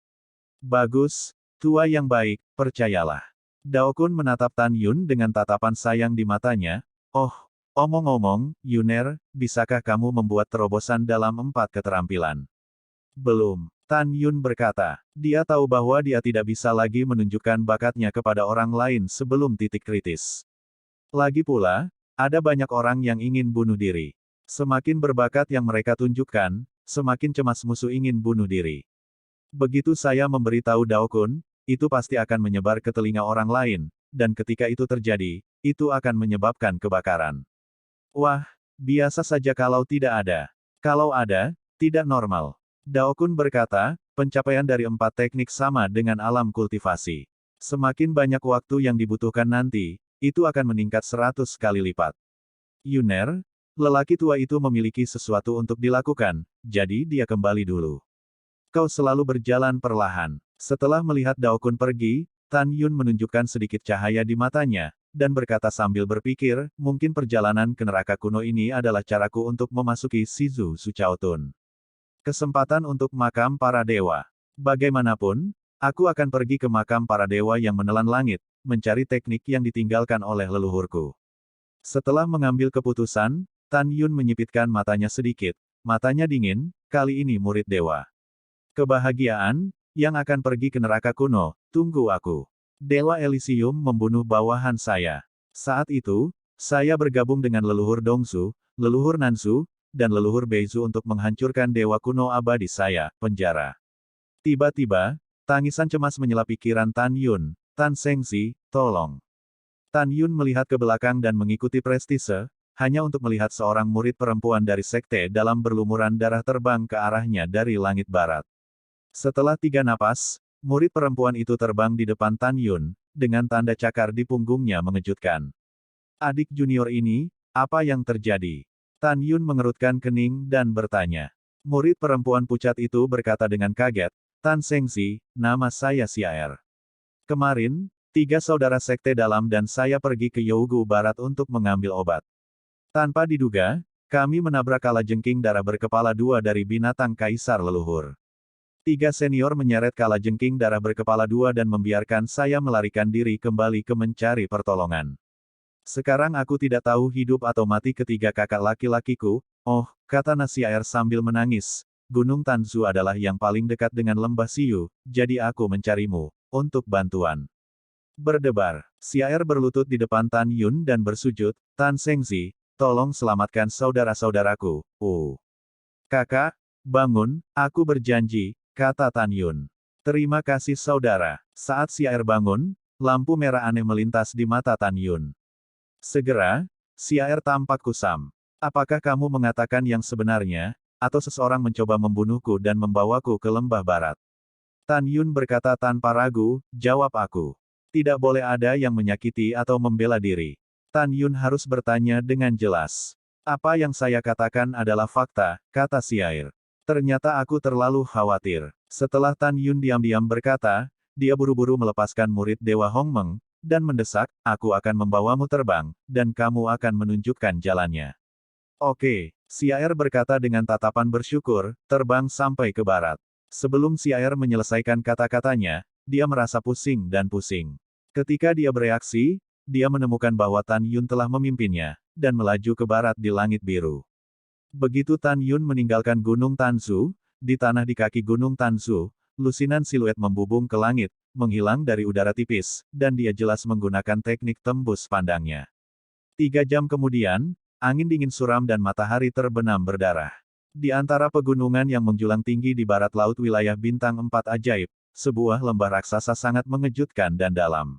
Bagus, tua yang baik, percayalah. Dao Kun menatap Tan Yun dengan tatapan sayang di matanya, oh, omong-omong, Yuner, bisakah kamu membuat terobosan dalam 4 keterampilan? Belum. Tan Yun berkata, dia tahu bahwa dia tidak bisa lagi menunjukkan bakatnya kepada orang lain sebelum titik kritis. Lagi pula, ada banyak orang yang ingin bunuh diri. Semakin berbakat yang mereka tunjukkan, semakin cemas musuh ingin bunuh diri. Begitu saya memberitahu Dao Kun, itu pasti akan menyebar ke telinga orang lain, dan ketika itu terjadi, itu akan menyebabkan kebakaran. Wah, biasa saja kalau tidak ada. Kalau ada, tidak normal. Dao Kun berkata, pencapaian dari 4 teknik sama dengan alam kultivasi. Semakin banyak waktu yang dibutuhkan nanti, itu akan meningkat 100 kali lipat. Yuner, lelaki tua itu memiliki sesuatu untuk dilakukan, jadi dia kembali dulu. Kau selalu berjalan perlahan. Setelah melihat Dao Kun pergi, Tan Yun menunjukkan sedikit cahaya di matanya, dan berkata sambil berpikir, mungkin perjalanan ke neraka kuno ini adalah caraku untuk memasuki Shizu Sucaotun. Kesempatan untuk makam para dewa. Bagaimanapun, aku akan pergi ke makam para dewa yang menelan langit, mencari teknik yang ditinggalkan oleh leluhurku. Setelah mengambil keputusan, Tan Yun menyipitkan matanya sedikit, matanya dingin, kali ini murid dewa. Kebahagiaan, yang akan pergi ke neraka kuno, tunggu aku. Dewa Elysium membunuh bawahan saya. Saat itu, saya bergabung dengan leluhur Dongsu, leluhur Nansu, dan leluhur Beizu untuk menghancurkan dewa kuno abadi saya, penjara. Tiba-tiba, tangisan cemas menyela pikiran Tan Yun, Tan Sengxi, tolong. Tan Yun melihat ke belakang dan mengikuti prestise, hanya untuk melihat seorang murid perempuan dari sekte dalam berlumuran darah terbang ke arahnya dari langit barat. Setelah 3 napas, murid perempuan itu terbang di depan Tan Yun, dengan tanda cakar di punggungnya mengejutkan. Adik junior ini, Apa yang terjadi? Tan Yun mengerutkan kening dan bertanya. Murid perempuan pucat itu berkata dengan kaget, Tan Sengzi, nama saya Xiaer. Kemarin, 3 saudara sekte dalam dan saya pergi ke Yougu Barat untuk mengambil obat. Tanpa diduga, kami menabrak kalajengking darah berkepala 2 dari binatang kaisar leluhur. 3 senior menyeret kalajengking darah berkepala 2 dan membiarkan saya melarikan diri kembali ke mencari pertolongan. Sekarang aku tidak tahu hidup atau mati ketiga kakak laki-lakiku. Oh, kata Xiaer sambil menangis. Gunung Tanzu adalah yang paling dekat dengan lembah Siyu, jadi aku mencarimu, untuk bantuan. Berdebar, Xiaer berlutut di depan Tan Yun dan bersujud, Tan Sengzi, tolong selamatkan saudara-saudaraku. Kakak, bangun, aku berjanji, kata Tan Yun. Terima kasih saudara. Saat Xiaer bangun, lampu merah aneh melintas di mata Tan Yun. Segera, Xiaer tampak kusam. Apakah kamu mengatakan yang sebenarnya, atau seseorang mencoba membunuhku dan membawaku ke lembah barat? Tan Yun berkata tanpa ragu, jawab aku. Tidak boleh ada yang menyakiti atau membela diri. Tan Yun harus bertanya dengan jelas. Apa yang saya katakan adalah fakta, kata Xiaer. Ternyata aku terlalu khawatir. Setelah Tan Yun diam-diam berkata, dia buru-buru melepaskan murid Dewa Hongmeng, dan mendesak, aku akan membawamu terbang, dan kamu akan menunjukkan jalannya. Oke, Xiaer berkata dengan tatapan bersyukur, terbang sampai ke barat. Sebelum Xiaer menyelesaikan kata-katanya, dia merasa pusing dan pusing. Ketika dia bereaksi, dia menemukan bahwa Tan Yun telah memimpinnya, dan melaju ke barat di langit biru. Begitu Tan Yun meninggalkan Gunung Tanzu, di tanah di kaki Gunung Tanzu, lusinan siluet membubung ke langit, menghilang dari udara tipis, dan dia jelas menggunakan teknik tembus pandangnya. 3 jam kemudian, angin dingin suram dan matahari terbenam berdarah. Di antara pegunungan yang menjulang tinggi di barat laut wilayah bintang 4 ajaib, sebuah lembah raksasa sangat mengejutkan dan dalam.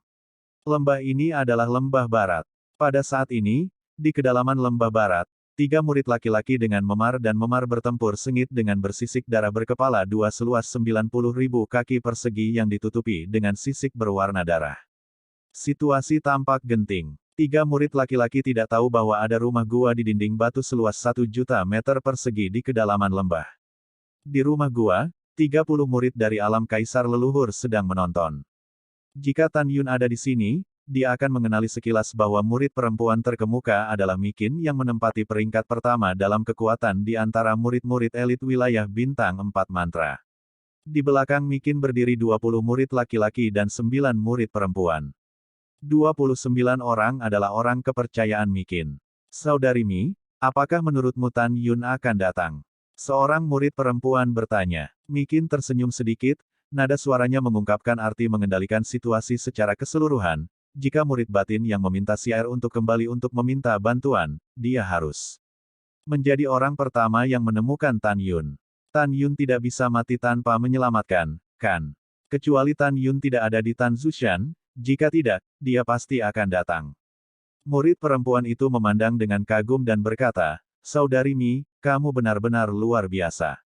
Lembah ini adalah lembah barat. Pada saat ini, di kedalaman lembah barat, 3 murid laki-laki dengan memar dan memar bertempur sengit dengan bersisik darah berkepala 2 seluas 90.000 kaki persegi yang ditutupi dengan sisik berwarna darah. Situasi tampak genting. 3 murid laki-laki tidak tahu bahwa ada rumah gua di dinding batu seluas 1 juta meter persegi di kedalaman lembah. Di rumah gua, 30 murid dari alam kaisar leluhur sedang menonton. Jika Tan Yun ada di sini, dia akan mengenali sekilas bahwa murid perempuan terkemuka adalah Mikin yang menempati peringkat pertama dalam kekuatan di antara murid-murid elit wilayah bintang 4 mantra. Di belakang Mikin berdiri 20 murid laki-laki dan 9 murid perempuan. 29 orang adalah orang kepercayaan Mikin. Saudari Mi, apakah menurutmu Tan Yun akan datang? Seorang murid perempuan bertanya. Mikin tersenyum sedikit, nada suaranya mengungkapkan arti mengendalikan situasi secara keseluruhan. Jika murid batin yang meminta Xiaer untuk kembali untuk meminta bantuan, dia harus menjadi orang pertama yang menemukan Tan Yun. Tan Yun tidak bisa mati tanpa menyelamatkan, kan? Kecuali Tan Yun tidak ada di Tanzushan, jika tidak, dia pasti akan datang. Murid perempuan itu memandang dengan kagum dan berkata, Saudari Mi, kamu benar-benar luar biasa.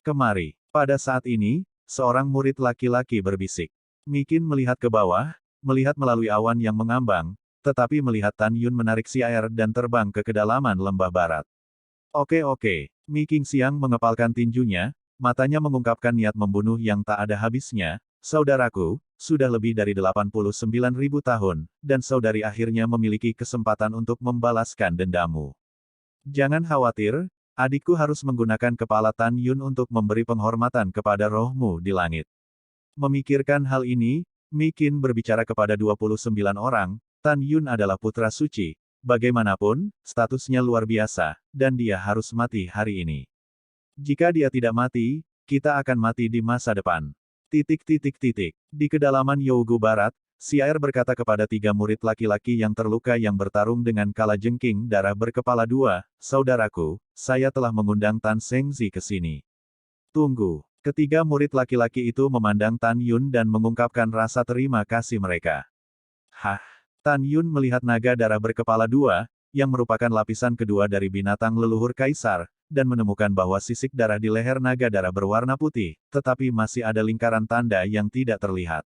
Kemari. Pada saat ini, seorang murid laki-laki berbisik. Mikin melihat ke bawah, melihat melalui awan yang mengambang, tetapi melihat Tan Yun menarik Xiaer dan terbang ke kedalaman lembah barat. Oke. Mi Qingxiang mengepalkan tinjunya, matanya mengungkapkan niat membunuh yang tak ada habisnya. Saudaraku, sudah lebih dari 89.000 tahun, dan saudari akhirnya memiliki kesempatan untuk membalaskan dendammu. Jangan khawatir, adikku harus menggunakan kepala Tan Yun untuk memberi penghormatan kepada rohmu di langit. Memikirkan hal ini, Mikin berbicara kepada 29 orang, Tan Yun adalah putra suci. Bagaimanapun, statusnya luar biasa, dan dia harus mati hari ini. Jika dia tidak mati, kita akan mati di masa depan. Di kedalaman Yougu Barat, Xiaer berkata kepada 3 murid laki-laki yang terluka yang bertarung dengan kalajengking darah berkepala 2, Saudaraku, saya telah mengundang Tan Sengzi ke sini. Tunggu. Ketiga murid laki-laki itu memandang Tan Yun dan mengungkapkan rasa terima kasih mereka. Hah? Tan Yun melihat naga darah berkepala 2, yang merupakan lapisan kedua dari binatang leluhur kaisar, dan menemukan bahwa sisik darah di leher naga darah berwarna putih, tetapi masih ada lingkaran tanda yang tidak terlihat.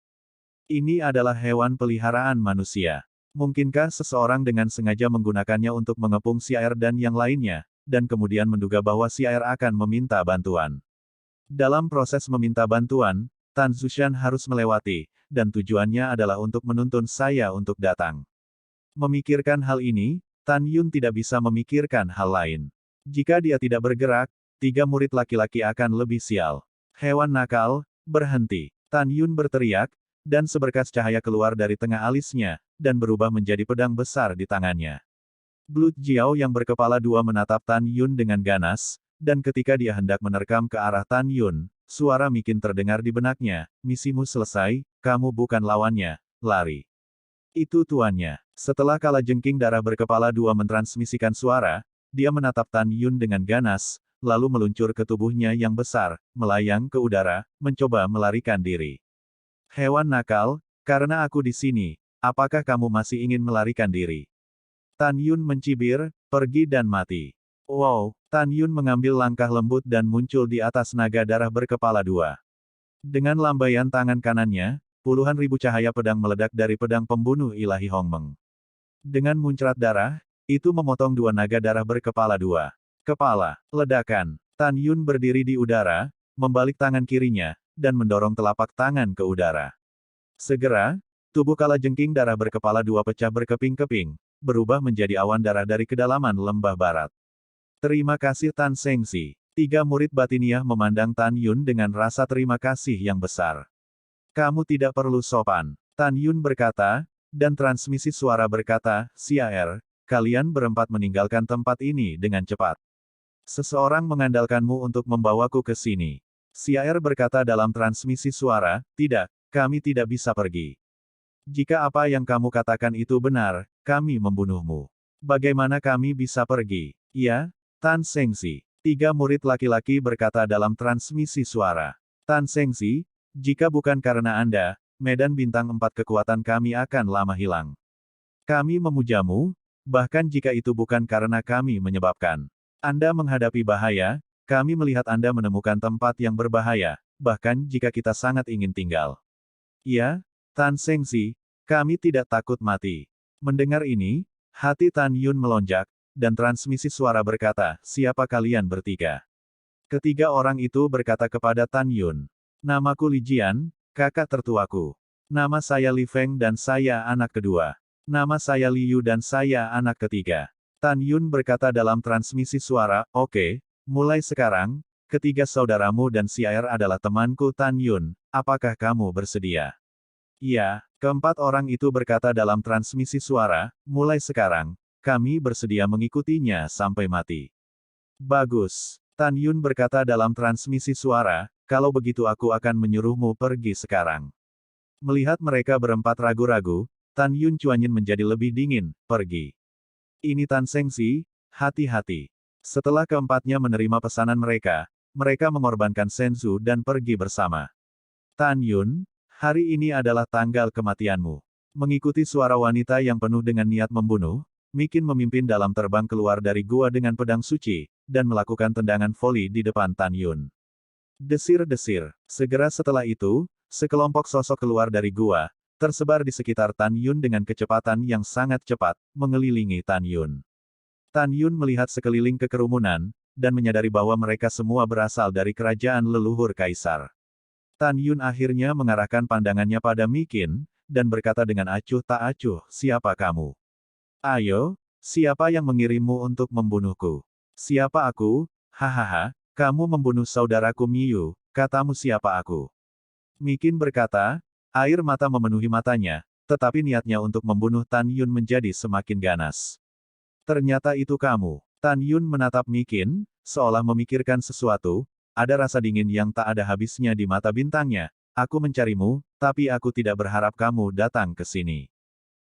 Ini adalah hewan peliharaan manusia. Mungkinkah seseorang dengan sengaja menggunakannya untuk mengepung si air dan yang lainnya, dan kemudian menduga bahwa si air akan meminta bantuan? Dalam proses meminta bantuan, Tan Zushan harus melewati, dan tujuannya adalah untuk menuntun saya untuk datang. Memikirkan hal ini, Tan Yun tidak bisa memikirkan hal lain. Jika dia tidak bergerak, 3 murid laki-laki akan lebih sial. Hewan nakal, berhenti. Tan Yun berteriak, dan seberkas cahaya keluar dari tengah alisnya, dan berubah menjadi pedang besar di tangannya. Blood Jiao yang berkepala 2 menatap Tan Yun dengan ganas, dan ketika dia hendak menerkam ke arah Tan Yun, suara Mikin terdengar di benaknya, misimu selesai, kamu bukan lawannya, lari. Itu tuannya. Setelah kalajengking darah berkepala 2 mentransmisikan suara, dia menatap Tan Yun dengan ganas, lalu meluncur ke tubuhnya yang besar, melayang ke udara, mencoba melarikan diri. Hewan nakal, karena aku di sini, apakah kamu masih ingin melarikan diri? Tan Yun mencibir, pergi dan mati. Wow, Tan Yun mengambil langkah lembut dan muncul di atas naga darah berkepala 2. Dengan lambaian tangan kanannya, puluhan ribu cahaya pedang meledak dari pedang pembunuh ilahi Hongmeng. Dengan muncrat darah, itu memotong 2 naga darah berkepala 2. Kepala, ledakan. Tan Yun berdiri di udara, membalik tangan kirinya, dan mendorong telapak tangan ke udara. Segera, tubuh kalajengking darah berkepala 2 pecah berkeping-keping, berubah menjadi awan darah dari kedalaman lembah barat. Terima kasih Tan Sengsi. 3 murid batiniah memandang Tan Yun dengan rasa terima kasih yang besar. Kamu tidak perlu sopan. Tan Yun berkata, dan transmisi suara berkata, Siaer, kalian berempat meninggalkan tempat ini dengan cepat. Seseorang mengandalkanmu untuk membawaku ke sini. Siaer berkata dalam transmisi suara, tidak, kami tidak bisa pergi. Jika apa yang kamu katakan itu benar, kami membunuhmu. Bagaimana kami bisa pergi? Ya, Tan Sengsi. 3 murid laki-laki berkata dalam transmisi suara. Tan Sengsi, jika bukan karena Anda, medan bintang 4 kekuatan kami akan lama hilang. Kami memujamu, bahkan jika itu bukan karena kami menyebabkan Anda menghadapi bahaya, kami melihat Anda menemukan tempat yang berbahaya, bahkan jika kita sangat ingin tinggal. Ya, Tan Sengsi, kami tidak takut mati. Mendengar ini, hati Tan Yun melonjak, dan transmisi suara berkata, siapa kalian bertiga? Ketiga orang itu berkata kepada Tan Yun. Namaku Li Jian, kakak tertuaku. Nama saya Li Feng dan saya anak kedua. Nama saya Li Yu dan saya anak ketiga. Tan Yun berkata dalam transmisi suara, oke, mulai sekarang, ketiga saudaramu dan Siaer adalah temanku Tan Yun, apakah kamu bersedia? Iya, keempat orang itu berkata dalam transmisi suara, mulai sekarang, kami bersedia mengikutinya sampai mati. Bagus. Tan Yun berkata dalam transmisi suara, kalau begitu aku akan menyuruhmu pergi sekarang. Melihat mereka berempat ragu-ragu, Tan Yun Chuanyin menjadi lebih dingin, pergi. Ini Tan Sengsi, hati-hati. Setelah keempatnya menerima pesanan mereka mengorbankan Senzu dan pergi bersama. Tan Yun, hari ini adalah tanggal kematianmu. Mengikuti suara wanita yang penuh dengan niat membunuh, Mikin memimpin dalam terbang keluar dari gua dengan pedang suci, dan melakukan tendangan voli di depan Tan Yun. Desir-desir. Segera setelah itu, sekelompok sosok keluar dari gua, tersebar di sekitar Tan Yun dengan kecepatan yang sangat cepat, mengelilingi Tan Yun. Tan Yun melihat sekeliling ke kerumunan, dan menyadari bahwa mereka semua berasal dari kerajaan leluhur kaisar. Tan Yun akhirnya mengarahkan pandangannya pada Mikin, dan berkata dengan acuh tak acuh, siapa kamu? Ayo, siapa yang mengirimmu untuk membunuhku? Siapa aku? Hahaha, kamu membunuh saudaraku Miyu, katamu siapa aku? Mikin berkata, air mata memenuhi matanya, tetapi niatnya untuk membunuh Tan Yun menjadi semakin ganas. Ternyata itu kamu. Tan Yun menatap Mikin, seolah memikirkan sesuatu, ada rasa dingin yang tak ada habisnya di mata bintangnya. Aku mencarimu, tapi aku tidak berharap kamu datang ke sini.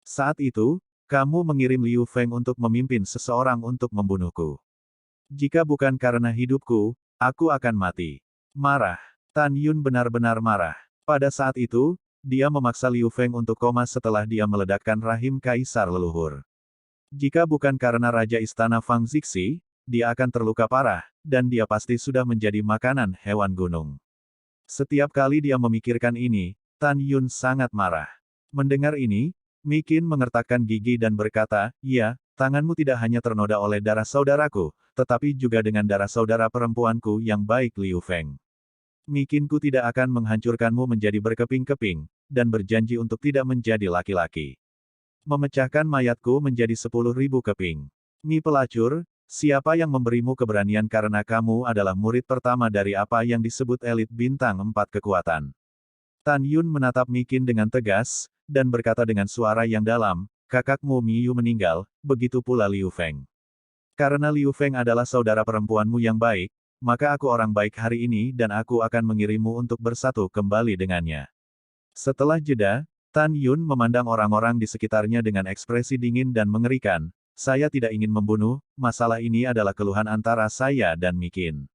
Saat itu, kamu mengirim Liu Feng untuk memimpin seseorang untuk membunuhku. Jika bukan karena hidupku, aku akan mati. Marah. Tan Yun benar-benar marah. Pada saat itu, dia memaksa Liu Feng untuk koma setelah dia meledakkan rahim kaisar leluhur. Jika bukan karena Raja Istana Fang Zixi, dia akan terluka parah, dan dia pasti sudah menjadi makanan hewan gunung. Setiap kali dia memikirkan ini, Tan Yun sangat marah. Mendengar ini, Mikin mengertakkan gigi dan berkata, "Iya, tanganmu tidak hanya ternoda oleh darah saudaraku, tetapi juga dengan darah saudara perempuanku yang baik Liu Feng. Mikinku tidak akan menghancurkanmu menjadi berkeping-keping, dan berjanji untuk tidak menjadi laki-laki. Memecahkan mayatku menjadi 10.000 keping. Mi pelacur, siapa yang memberimu keberanian karena kamu adalah murid pertama dari apa yang disebut elit bintang 4 kekuatan." Tan Yun menatap Mikin dengan tegas, dan berkata dengan suara yang dalam, "Kakakmu Mi Yu meninggal, begitu pula Liu Feng. Karena Liu Feng adalah saudara perempuanmu yang baik, maka aku orang baik hari ini dan aku akan mengirimmu untuk bersatu kembali dengannya." Setelah jeda, Tan Yun memandang orang-orang di sekitarnya dengan ekspresi dingin dan mengerikan, "Saya tidak ingin membunuh, masalah ini adalah keluhan antara saya dan Mikin.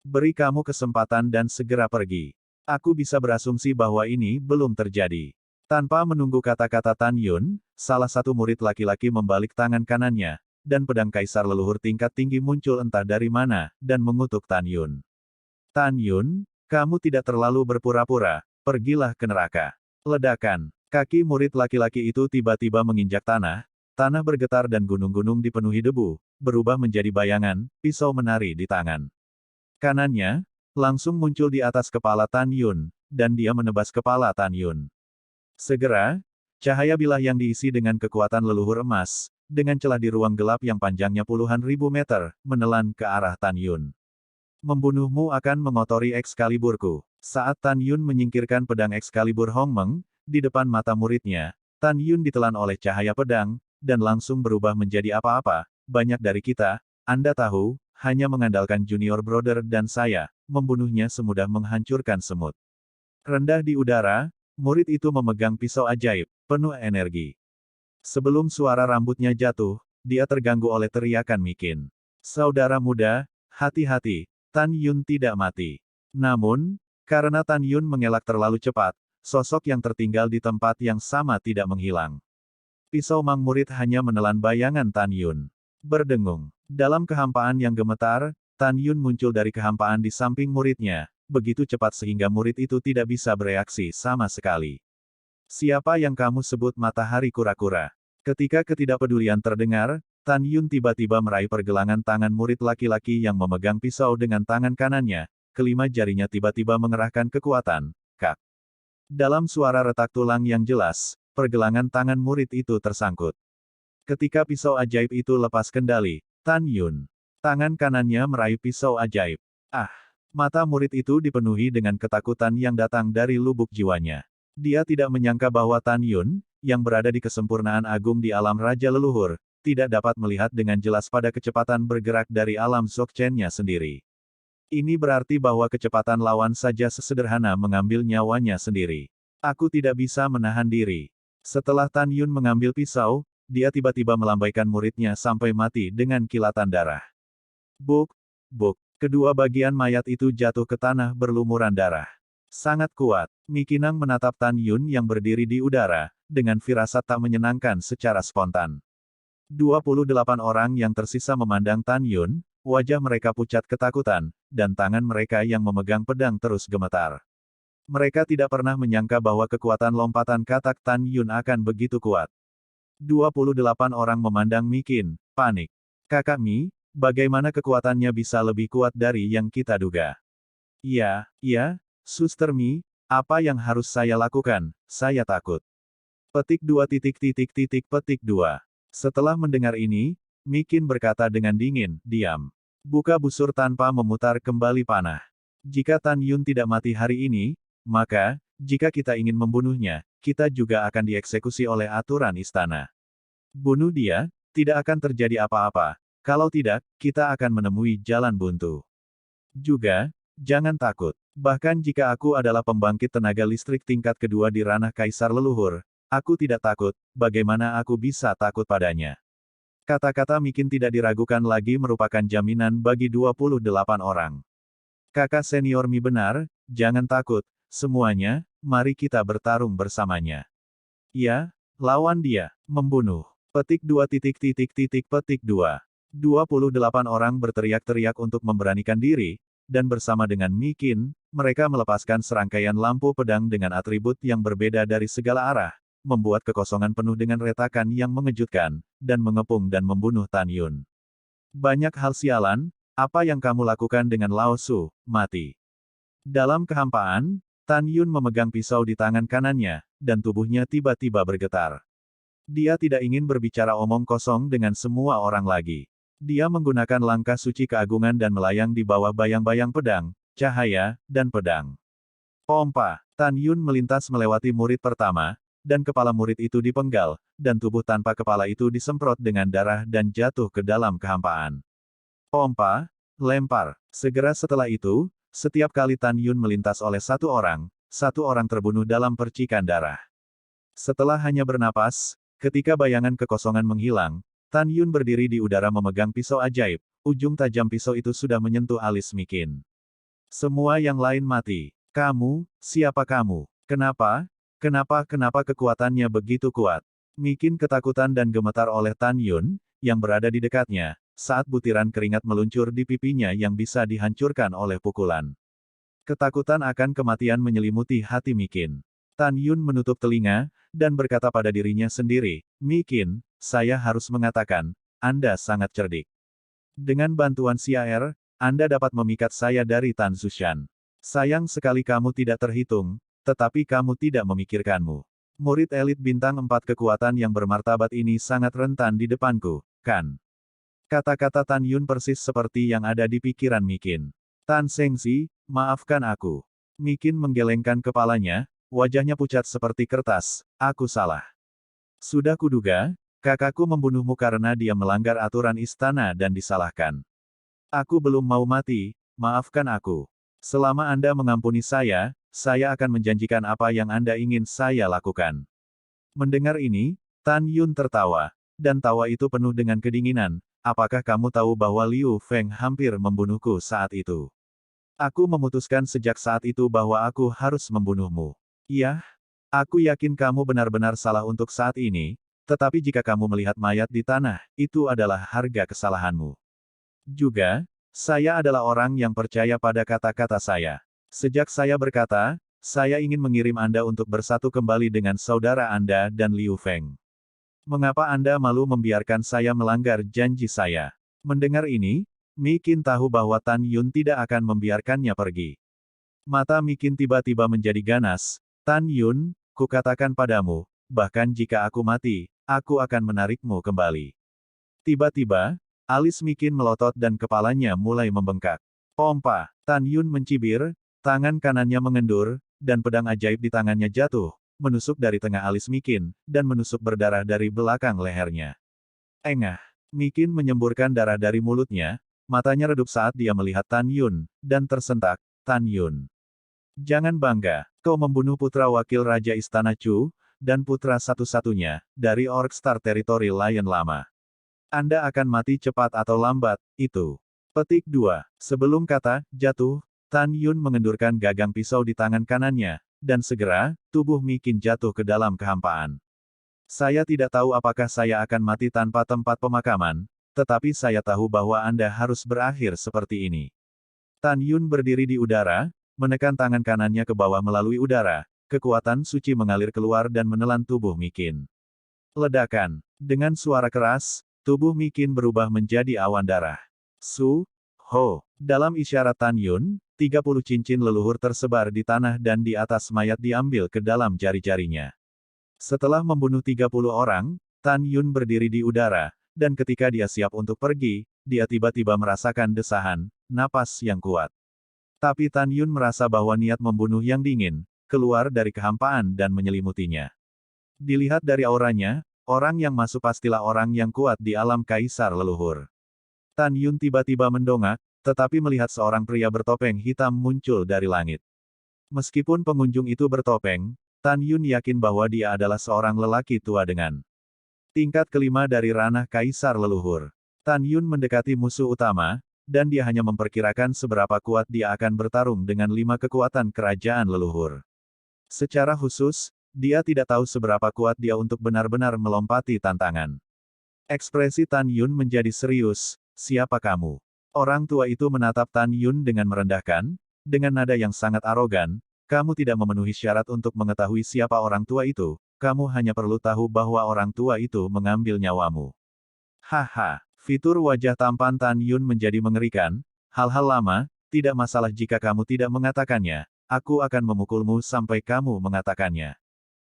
Beri kamu kesempatan dan segera pergi. Aku bisa berasumsi bahwa ini belum terjadi." Tanpa menunggu kata-kata Tan Yun, salah satu murid laki-laki membalik tangan kanannya, dan pedang kaisar leluhur tingkat tinggi muncul entah dari mana, dan mengutuk Tan Yun. "Tan Yun, kamu tidak terlalu berpura-pura, pergilah ke neraka." Ledakan. Kaki murid laki-laki itu tiba-tiba menginjak tanah, tanah bergetar dan gunung-gunung dipenuhi debu, berubah menjadi bayangan, pisau menari di tangan kanannya, langsung muncul di atas kepala Tan Yun, dan dia menebas kepala Tan Yun. Segera, cahaya bilah yang diisi dengan kekuatan leluhur emas, dengan celah di ruang gelap yang panjangnya puluhan ribu meter, menelan ke arah Tan Yun. "Membunuhmu akan mengotori Excaliburku." Saat Tan Yun menyingkirkan pedang Excalibur Hong Meng, di depan mata muridnya, Tan Yun ditelan oleh cahaya pedang, dan langsung berubah menjadi apa-apa. "Banyak dari kita, Anda tahu, hanya mengandalkan Junior Brother dan saya, membunuhnya semudah menghancurkan semut." Rendah di udara, murid itu memegang pisau ajaib, penuh energi. Sebelum suara rambutnya jatuh, dia terganggu oleh teriakan Mikin. "Saudara muda, hati-hati, Tan Yun tidak mati." Namun, karena Tan Yun mengelak terlalu cepat, sosok yang tertinggal di tempat yang sama tidak menghilang. Pisau Mang murid hanya menelan bayangan Tan Yun. Berdengung. Dalam kehampaan yang gemetar, Tan Yun muncul dari kehampaan di samping muridnya, begitu cepat sehingga murid itu tidak bisa bereaksi sama sekali. "Siapa yang kamu sebut matahari kura-kura?" Ketika ketidakpedulian terdengar, Tan Yun tiba-tiba meraih pergelangan tangan murid laki-laki yang memegang pisau dengan tangan kanannya, kelima jarinya tiba-tiba mengerahkan kekuatan, "Kak." Dalam suara retak tulang yang jelas, pergelangan tangan murid itu tersangkut. Ketika pisau ajaib itu lepas kendali, Tan Yun, tangan kanannya meraih pisau ajaib. Ah! Mata murid itu dipenuhi dengan ketakutan yang datang dari lubuk jiwanya. Dia tidak menyangka bahwa Tan Yun, yang berada di kesempurnaan agung di alam Raja Leluhur, tidak dapat melihat dengan jelas pada kecepatan bergerak dari alam Dzogchen-nya sendiri. Ini berarti bahwa kecepatan lawan saja sesederhana mengambil nyawanya sendiri. "Aku tidak bisa menahan diri." Setelah Tan Yun mengambil pisau, dia tiba-tiba melambaikan muridnya sampai mati dengan kilatan darah. Buk, buk. Kedua bagian mayat itu jatuh ke tanah berlumuran darah. Sangat kuat. Mikinang menatap Tan Yun yang berdiri di udara, dengan firasat tak menyenangkan secara spontan. 28 orang yang tersisa memandang Tan Yun, wajah mereka pucat ketakutan, dan tangan mereka yang memegang pedang terus gemetar. Mereka tidak pernah menyangka bahwa kekuatan lompatan katak Tan Yun akan begitu kuat. 28 orang memandang Mikin, panik. "Kakak Mi, bagaimana kekuatannya bisa lebih kuat dari yang kita duga?" "Iya, Suster Mi, apa yang harus saya lakukan? Saya takut." Petik 2. Setelah mendengar ini, Mikin berkata dengan dingin, "Diam. Buka busur tanpa memutar kembali panah. Jika Tan Yun tidak mati hari ini, maka, jika kita ingin membunuhnya, kita juga akan dieksekusi oleh aturan istana. Bunuh dia, tidak akan terjadi apa-apa. Kalau tidak, kita akan menemui jalan buntu. Juga, jangan takut. Bahkan jika aku adalah pembangkit tenaga listrik tingkat kedua di ranah Kaisar Leluhur, aku tidak takut, bagaimana aku bisa takut padanya?" Kata-kata Mikin tidak diragukan lagi merupakan jaminan bagi 28 orang. "Kakak senior Mi benar, jangan takut, semuanya, mari kita bertarung bersamanya." "Ya, lawan dia, membunuh." Petik 2. 28 orang berteriak-teriak untuk memberanikan diri, dan bersama dengan Mikin, mereka melepaskan serangkaian lampu pedang dengan atribut yang berbeda dari segala arah, membuat kekosongan penuh dengan retakan yang mengejutkan, dan mengepung dan membunuh Tan Yun. Banyak hal sialan, apa yang kamu lakukan dengan Lao Su, mati. Dalam kehampaan, Tan Yun memegang pisau di tangan kanannya, dan tubuhnya tiba-tiba bergetar. Dia tidak ingin berbicara omong kosong dengan semua orang lagi. Dia menggunakan langkah suci keagungan dan melayang di bawah bayang-bayang pedang, cahaya, dan pedang. Pompa, Tan Yun melintas melewati murid pertama, dan kepala murid itu dipenggal, dan tubuh tanpa kepala itu disemprot dengan darah dan jatuh ke dalam kehampaan. Pompa, lempar. Segera setelah itu, setiap kali Tan Yun melintas oleh satu orang terbunuh dalam percikan darah. Setelah hanya bernapas, ketika bayangan kekosongan menghilang, Tan Yun berdiri di udara memegang pisau ajaib, ujung tajam pisau itu sudah menyentuh alis Mikin. Semua yang lain mati. Kamu, siapa kamu? Kenapa? Kenapa kekuatannya begitu kuat? Mikin ketakutan dan gemetar oleh Tan Yun, yang berada di dekatnya, saat butiran keringat meluncur di pipinya yang bisa dihancurkan oleh pukulan. Ketakutan akan kematian menyelimuti hati Mikin. Tan Yun menutup telinga, dan berkata pada dirinya sendiri, Mikin, saya harus mengatakan, Anda sangat cerdik. Dengan bantuan Xiaer, Anda dapat memikat saya dari Tan Zushan. Sayang sekali kamu tidak terhitung, tetapi kamu tidak memikirkanmu. Murid elit bintang 4 kekuatan yang bermartabat ini sangat rentan di depanku, kan? Kata-kata Tan Yun persis seperti yang ada di pikiran Mikin. Tan Sengzi, maafkan aku. Mikin menggelengkan kepalanya, wajahnya pucat seperti kertas, aku salah. Sudah kuduga, kakakku membunuhmu karena dia melanggar aturan istana dan disalahkan. Aku belum mau mati, maafkan aku. Selama Anda mengampuni saya akan menjanjikan apa yang Anda ingin saya lakukan. Mendengar ini, Tan Yun tertawa, dan tawa itu penuh dengan kedinginan. Apakah kamu tahu bahwa Liu Feng hampir membunuhku saat itu? Aku memutuskan sejak saat itu bahwa aku harus membunuhmu. Iya, aku yakin kamu benar-benar salah untuk saat ini, tetapi jika kamu melihat mayat di tanah, itu adalah harga kesalahanmu. Juga, saya adalah orang yang percaya pada kata-kata saya. Sejak saya berkata, saya ingin mengirim Anda untuk bersatu kembali dengan saudara Anda dan Liu Feng. Mengapa Anda malu membiarkan saya melanggar janji saya? Mendengar ini, Mikin tahu bahwa Tan Yun tidak akan membiarkannya pergi. Mata Mikin tiba-tiba menjadi ganas. Tan Yun, kukatakan padamu, bahkan jika aku mati, aku akan menarikmu kembali. Tiba-tiba, alis Mikin melotot dan kepalanya mulai membengkak. Pompa, Tan Yun mencibir, tangan kanannya mengendur, dan pedang ajaib di tangannya jatuh, menusuk dari tengah alis Mikin, dan menusuk berdarah dari belakang lehernya. Engah, Mikin menyemburkan darah dari mulutnya, matanya redup saat dia melihat Tan Yun, dan tersentak, Tan Yun. Jangan bangga, kau membunuh putra wakil Raja Istana Chu, dan putra satu-satunya, dari Orc Star Territory Lion Lama. Anda akan mati cepat atau lambat, itu. Petik 2. Sebelum kata, jatuh, Tan Yun mengendurkan gagang pisau di tangan kanannya, dan segera, tubuh Mikin jatuh ke dalam kehampaan. Saya tidak tahu apakah saya akan mati tanpa tempat pemakaman, tetapi saya tahu bahwa Anda harus berakhir seperti ini. Tan Yun berdiri di udara, menekan tangan kanannya ke bawah melalui udara, kekuatan suci mengalir keluar dan menelan tubuh Mikin. Ledakan. Dengan suara keras, tubuh Mikin berubah menjadi awan darah. Ho. Dalam isyarat Tan Yun, 30 cincin leluhur tersebar di tanah dan di atas mayat diambil ke dalam jari-jarinya. Setelah membunuh 30 orang, Tan Yun berdiri di udara, dan ketika dia siap untuk pergi, dia tiba-tiba merasakan desahan, napas yang kuat. Tapi Tan Yun merasa bahwa niat membunuh yang dingin, keluar dari kehampaan dan menyelimutinya. Dilihat dari auranya, orang yang masuk pastilah orang yang kuat di alam kaisar leluhur. Tan Yun tiba-tiba mendongak, tetapi melihat seorang pria bertopeng hitam muncul dari langit. Meskipun pengunjung itu bertopeng, Tan Yun yakin bahwa dia adalah seorang lelaki tua dengan tingkat kelima dari ranah kaisar leluhur. Tan Yun mendekati musuh utama, dan dia hanya memperkirakan seberapa kuat dia akan bertarung dengan 5 kekuatan kerajaan leluhur. Secara khusus, dia tidak tahu seberapa kuat dia untuk benar-benar melompati tantangan. Ekspresi Tan Yun menjadi serius. Siapa kamu? Orang tua itu menatap Tan Yun dengan merendahkan, dengan nada yang sangat arogan. Kamu tidak memenuhi syarat untuk mengetahui siapa orang tua itu, kamu hanya perlu tahu bahwa orang tua itu mengambil nyawamu. Haha, fitur wajah tampan Tan Yun menjadi mengerikan, hal-hal lama, tidak masalah jika kamu tidak mengatakannya, aku akan memukulmu sampai kamu mengatakannya.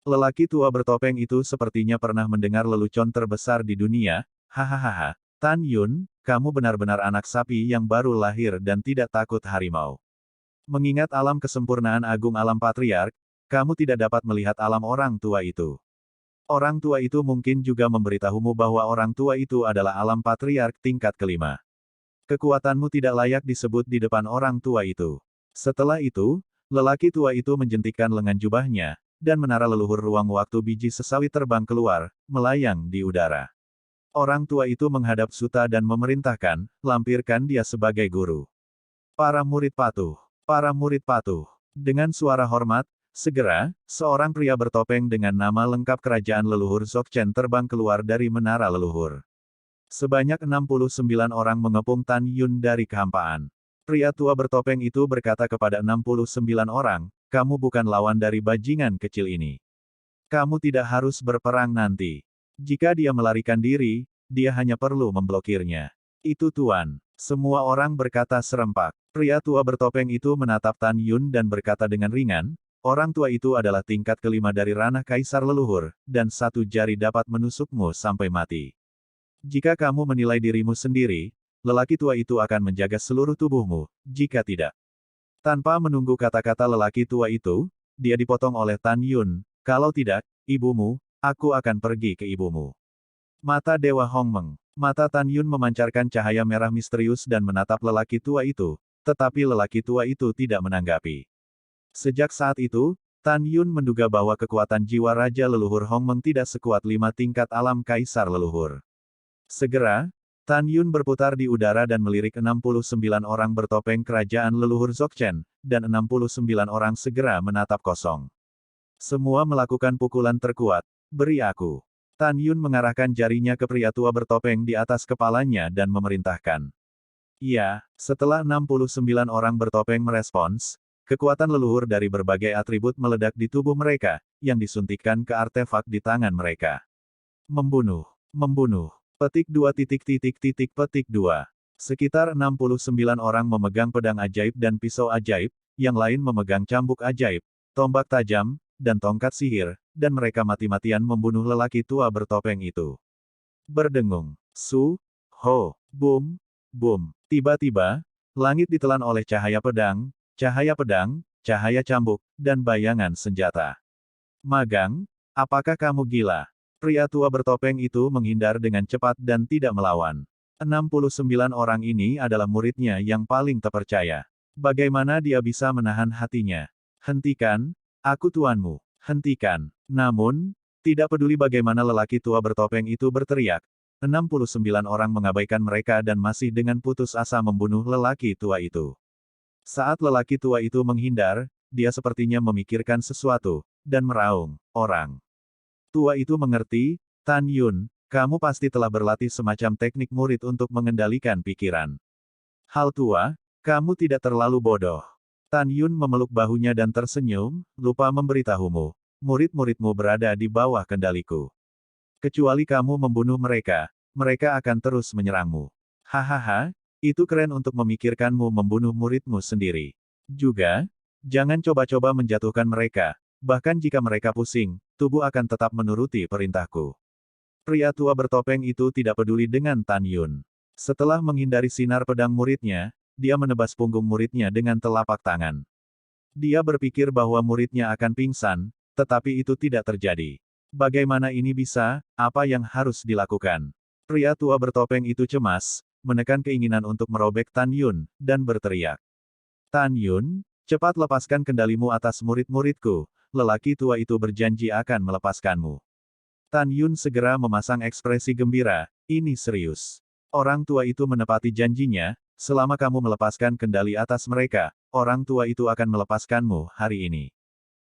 Lelaki tua bertopeng itu sepertinya pernah mendengar lelucon terbesar di dunia, hahaha, Tan Yun, kamu benar-benar anak sapi yang baru lahir dan tidak takut harimau. Mengingat alam kesempurnaan agung alam patriark, kamu tidak dapat melihat alam orang tua itu. Orang tua itu mungkin juga memberitahumu bahwa orang tua itu adalah alam patriark tingkat kelima. Kekuatanmu tidak layak disebut di depan orang tua itu. Setelah itu, lelaki tua itu menjentikkan lengan jubahnya, dan menara leluhur ruang waktu biji sesawi terbang keluar, melayang di udara. Orang tua itu menghadap Suta dan memerintahkan, lampirkan dia sebagai guru. Para murid patuh. Para murid patuh. Dengan suara hormat, segera, seorang pria bertopeng dengan nama lengkap kerajaan leluhur Dzogchen terbang keluar dari menara leluhur. Sebanyak 69 orang mengepung Tan Yun dari kehampaan. Pria tua bertopeng itu berkata kepada 69 orang, kamu bukan lawan dari bajingan kecil ini. Kamu tidak harus berperang nanti. Jika dia melarikan diri, dia hanya perlu memblokirnya. Itu Tuan. Semua orang berkata serempak. Pria tua bertopeng itu menatap Tan Yun dan berkata dengan ringan, orang tua itu adalah tingkat kelima dari ranah kaisar leluhur, dan satu jari dapat menusukmu sampai mati. Jika kamu menilai dirimu sendiri, lelaki tua itu akan menjaga seluruh tubuhmu, jika tidak. Tanpa menunggu kata-kata lelaki tua itu, dia dipotong oleh Tan Yun, kalau tidak, ibumu, aku akan pergi ke ibumu. Mata Dewa Hongmeng. Mata Tan Yun memancarkan cahaya merah misterius dan menatap lelaki tua itu, tetapi lelaki tua itu tidak menanggapi. Sejak saat itu, Tan Yun menduga bahwa kekuatan jiwa Raja Leluhur Hongmeng tidak sekuat 5 tingkat alam kaisar leluhur. Segera, Tan Yun berputar di udara dan melirik 69 orang bertopeng kerajaan leluhur Dzogchen, dan 69 orang segera menatap kosong. Semua melakukan pukulan terkuat, beri aku. Tan Yun mengarahkan jarinya ke pria tua bertopeng di atas kepalanya dan memerintahkan. Iya, setelah 69 orang bertopeng merespons, kekuatan leluhur dari berbagai atribut meledak di tubuh mereka, yang disuntikkan ke artefak di tangan mereka. Membunuh. Membunuh. Petik 2. Petik 2. Sekitar 69 orang memegang pedang ajaib dan pisau ajaib, yang lain memegang cambuk ajaib, tombak tajam, dan tongkat sihir, dan mereka mati-matian membunuh lelaki tua bertopeng itu. Berdengung. Su, ho, boom, boom. Tiba-tiba, langit ditelan oleh cahaya pedang, cahaya cambuk, dan bayangan senjata. Magang, apakah kamu gila? Pria tua bertopeng itu menghindar dengan cepat dan tidak melawan. 69 orang ini adalah muridnya yang paling terpercaya. Bagaimana dia bisa menahan hatinya? Hentikan, aku tuanmu. Hentikan. Namun, tidak peduli bagaimana lelaki tua bertopeng itu berteriak, 69 orang mengabaikan mereka dan masih dengan putus asa membunuh lelaki tua itu. Saat lelaki tua itu menghindar, dia sepertinya memikirkan sesuatu, dan meraung, orang tua itu mengerti, Tan Yun, kamu pasti telah berlatih semacam teknik murid untuk mengendalikan pikiran. Hal tua, kamu tidak terlalu bodoh. Tan Yun memeluk bahunya dan tersenyum, lupa memberitahumu. Murid-muridmu berada di bawah kendaliku. Kecuali kamu membunuh mereka, mereka akan terus menyerangmu. Hahaha, itu keren untuk memikirkanmu membunuh muridmu sendiri. Juga, jangan coba-coba menjatuhkan mereka, bahkan jika mereka pusing, tubuh akan tetap menuruti perintahku. Pria tua bertopeng itu tidak peduli dengan Tan Yun. Setelah menghindari sinar pedang muridnya, dia menebas punggung muridnya dengan telapak tangan. Dia berpikir bahwa muridnya akan pingsan, tetapi itu tidak terjadi. Bagaimana ini bisa? Apa yang harus dilakukan? Pria tua bertopeng itu cemas, menekan keinginan untuk merobek Tan Yun, dan berteriak. Tan Yun, cepat lepaskan kendalimu atas murid-muridku, lelaki tua itu berjanji akan melepaskanmu. Tan Yun segera memasang ekspresi gembira, ini serius. Orang tua itu menepati janjinya, selama kamu melepaskan kendali atas mereka, orang tua itu akan melepaskanmu hari ini.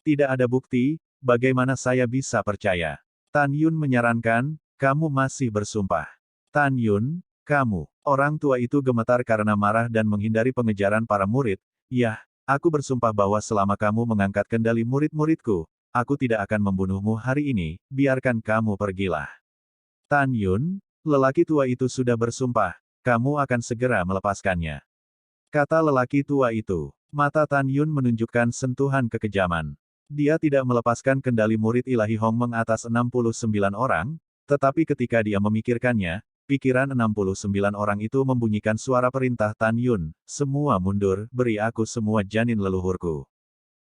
Tidak ada bukti, bagaimana saya bisa percaya? Tan Yun menyarankan, kamu masih bersumpah. Tan Yun, kamu. Orang tua itu gemetar karena marah dan menghindari pengejaran para murid, yah, aku bersumpah bahwa selama kamu mengangkat kendali murid-muridku, Aku tidak akan membunuhmu hari ini, biarkan kamu pergilah. Tan Yun, lelaki tua itu sudah bersumpah, kamu akan segera melepaskannya. Kata lelaki tua itu. Mata Tan Yun menunjukkan sentuhan kekejaman. Dia tidak melepaskan kendali murid ilahi Hongmeng atas 69 orang, tetapi ketika dia memikirkannya, pikiran 69 orang itu membunyikan suara perintah Tan Yun, semua mundur, beri aku semua janin leluhurku.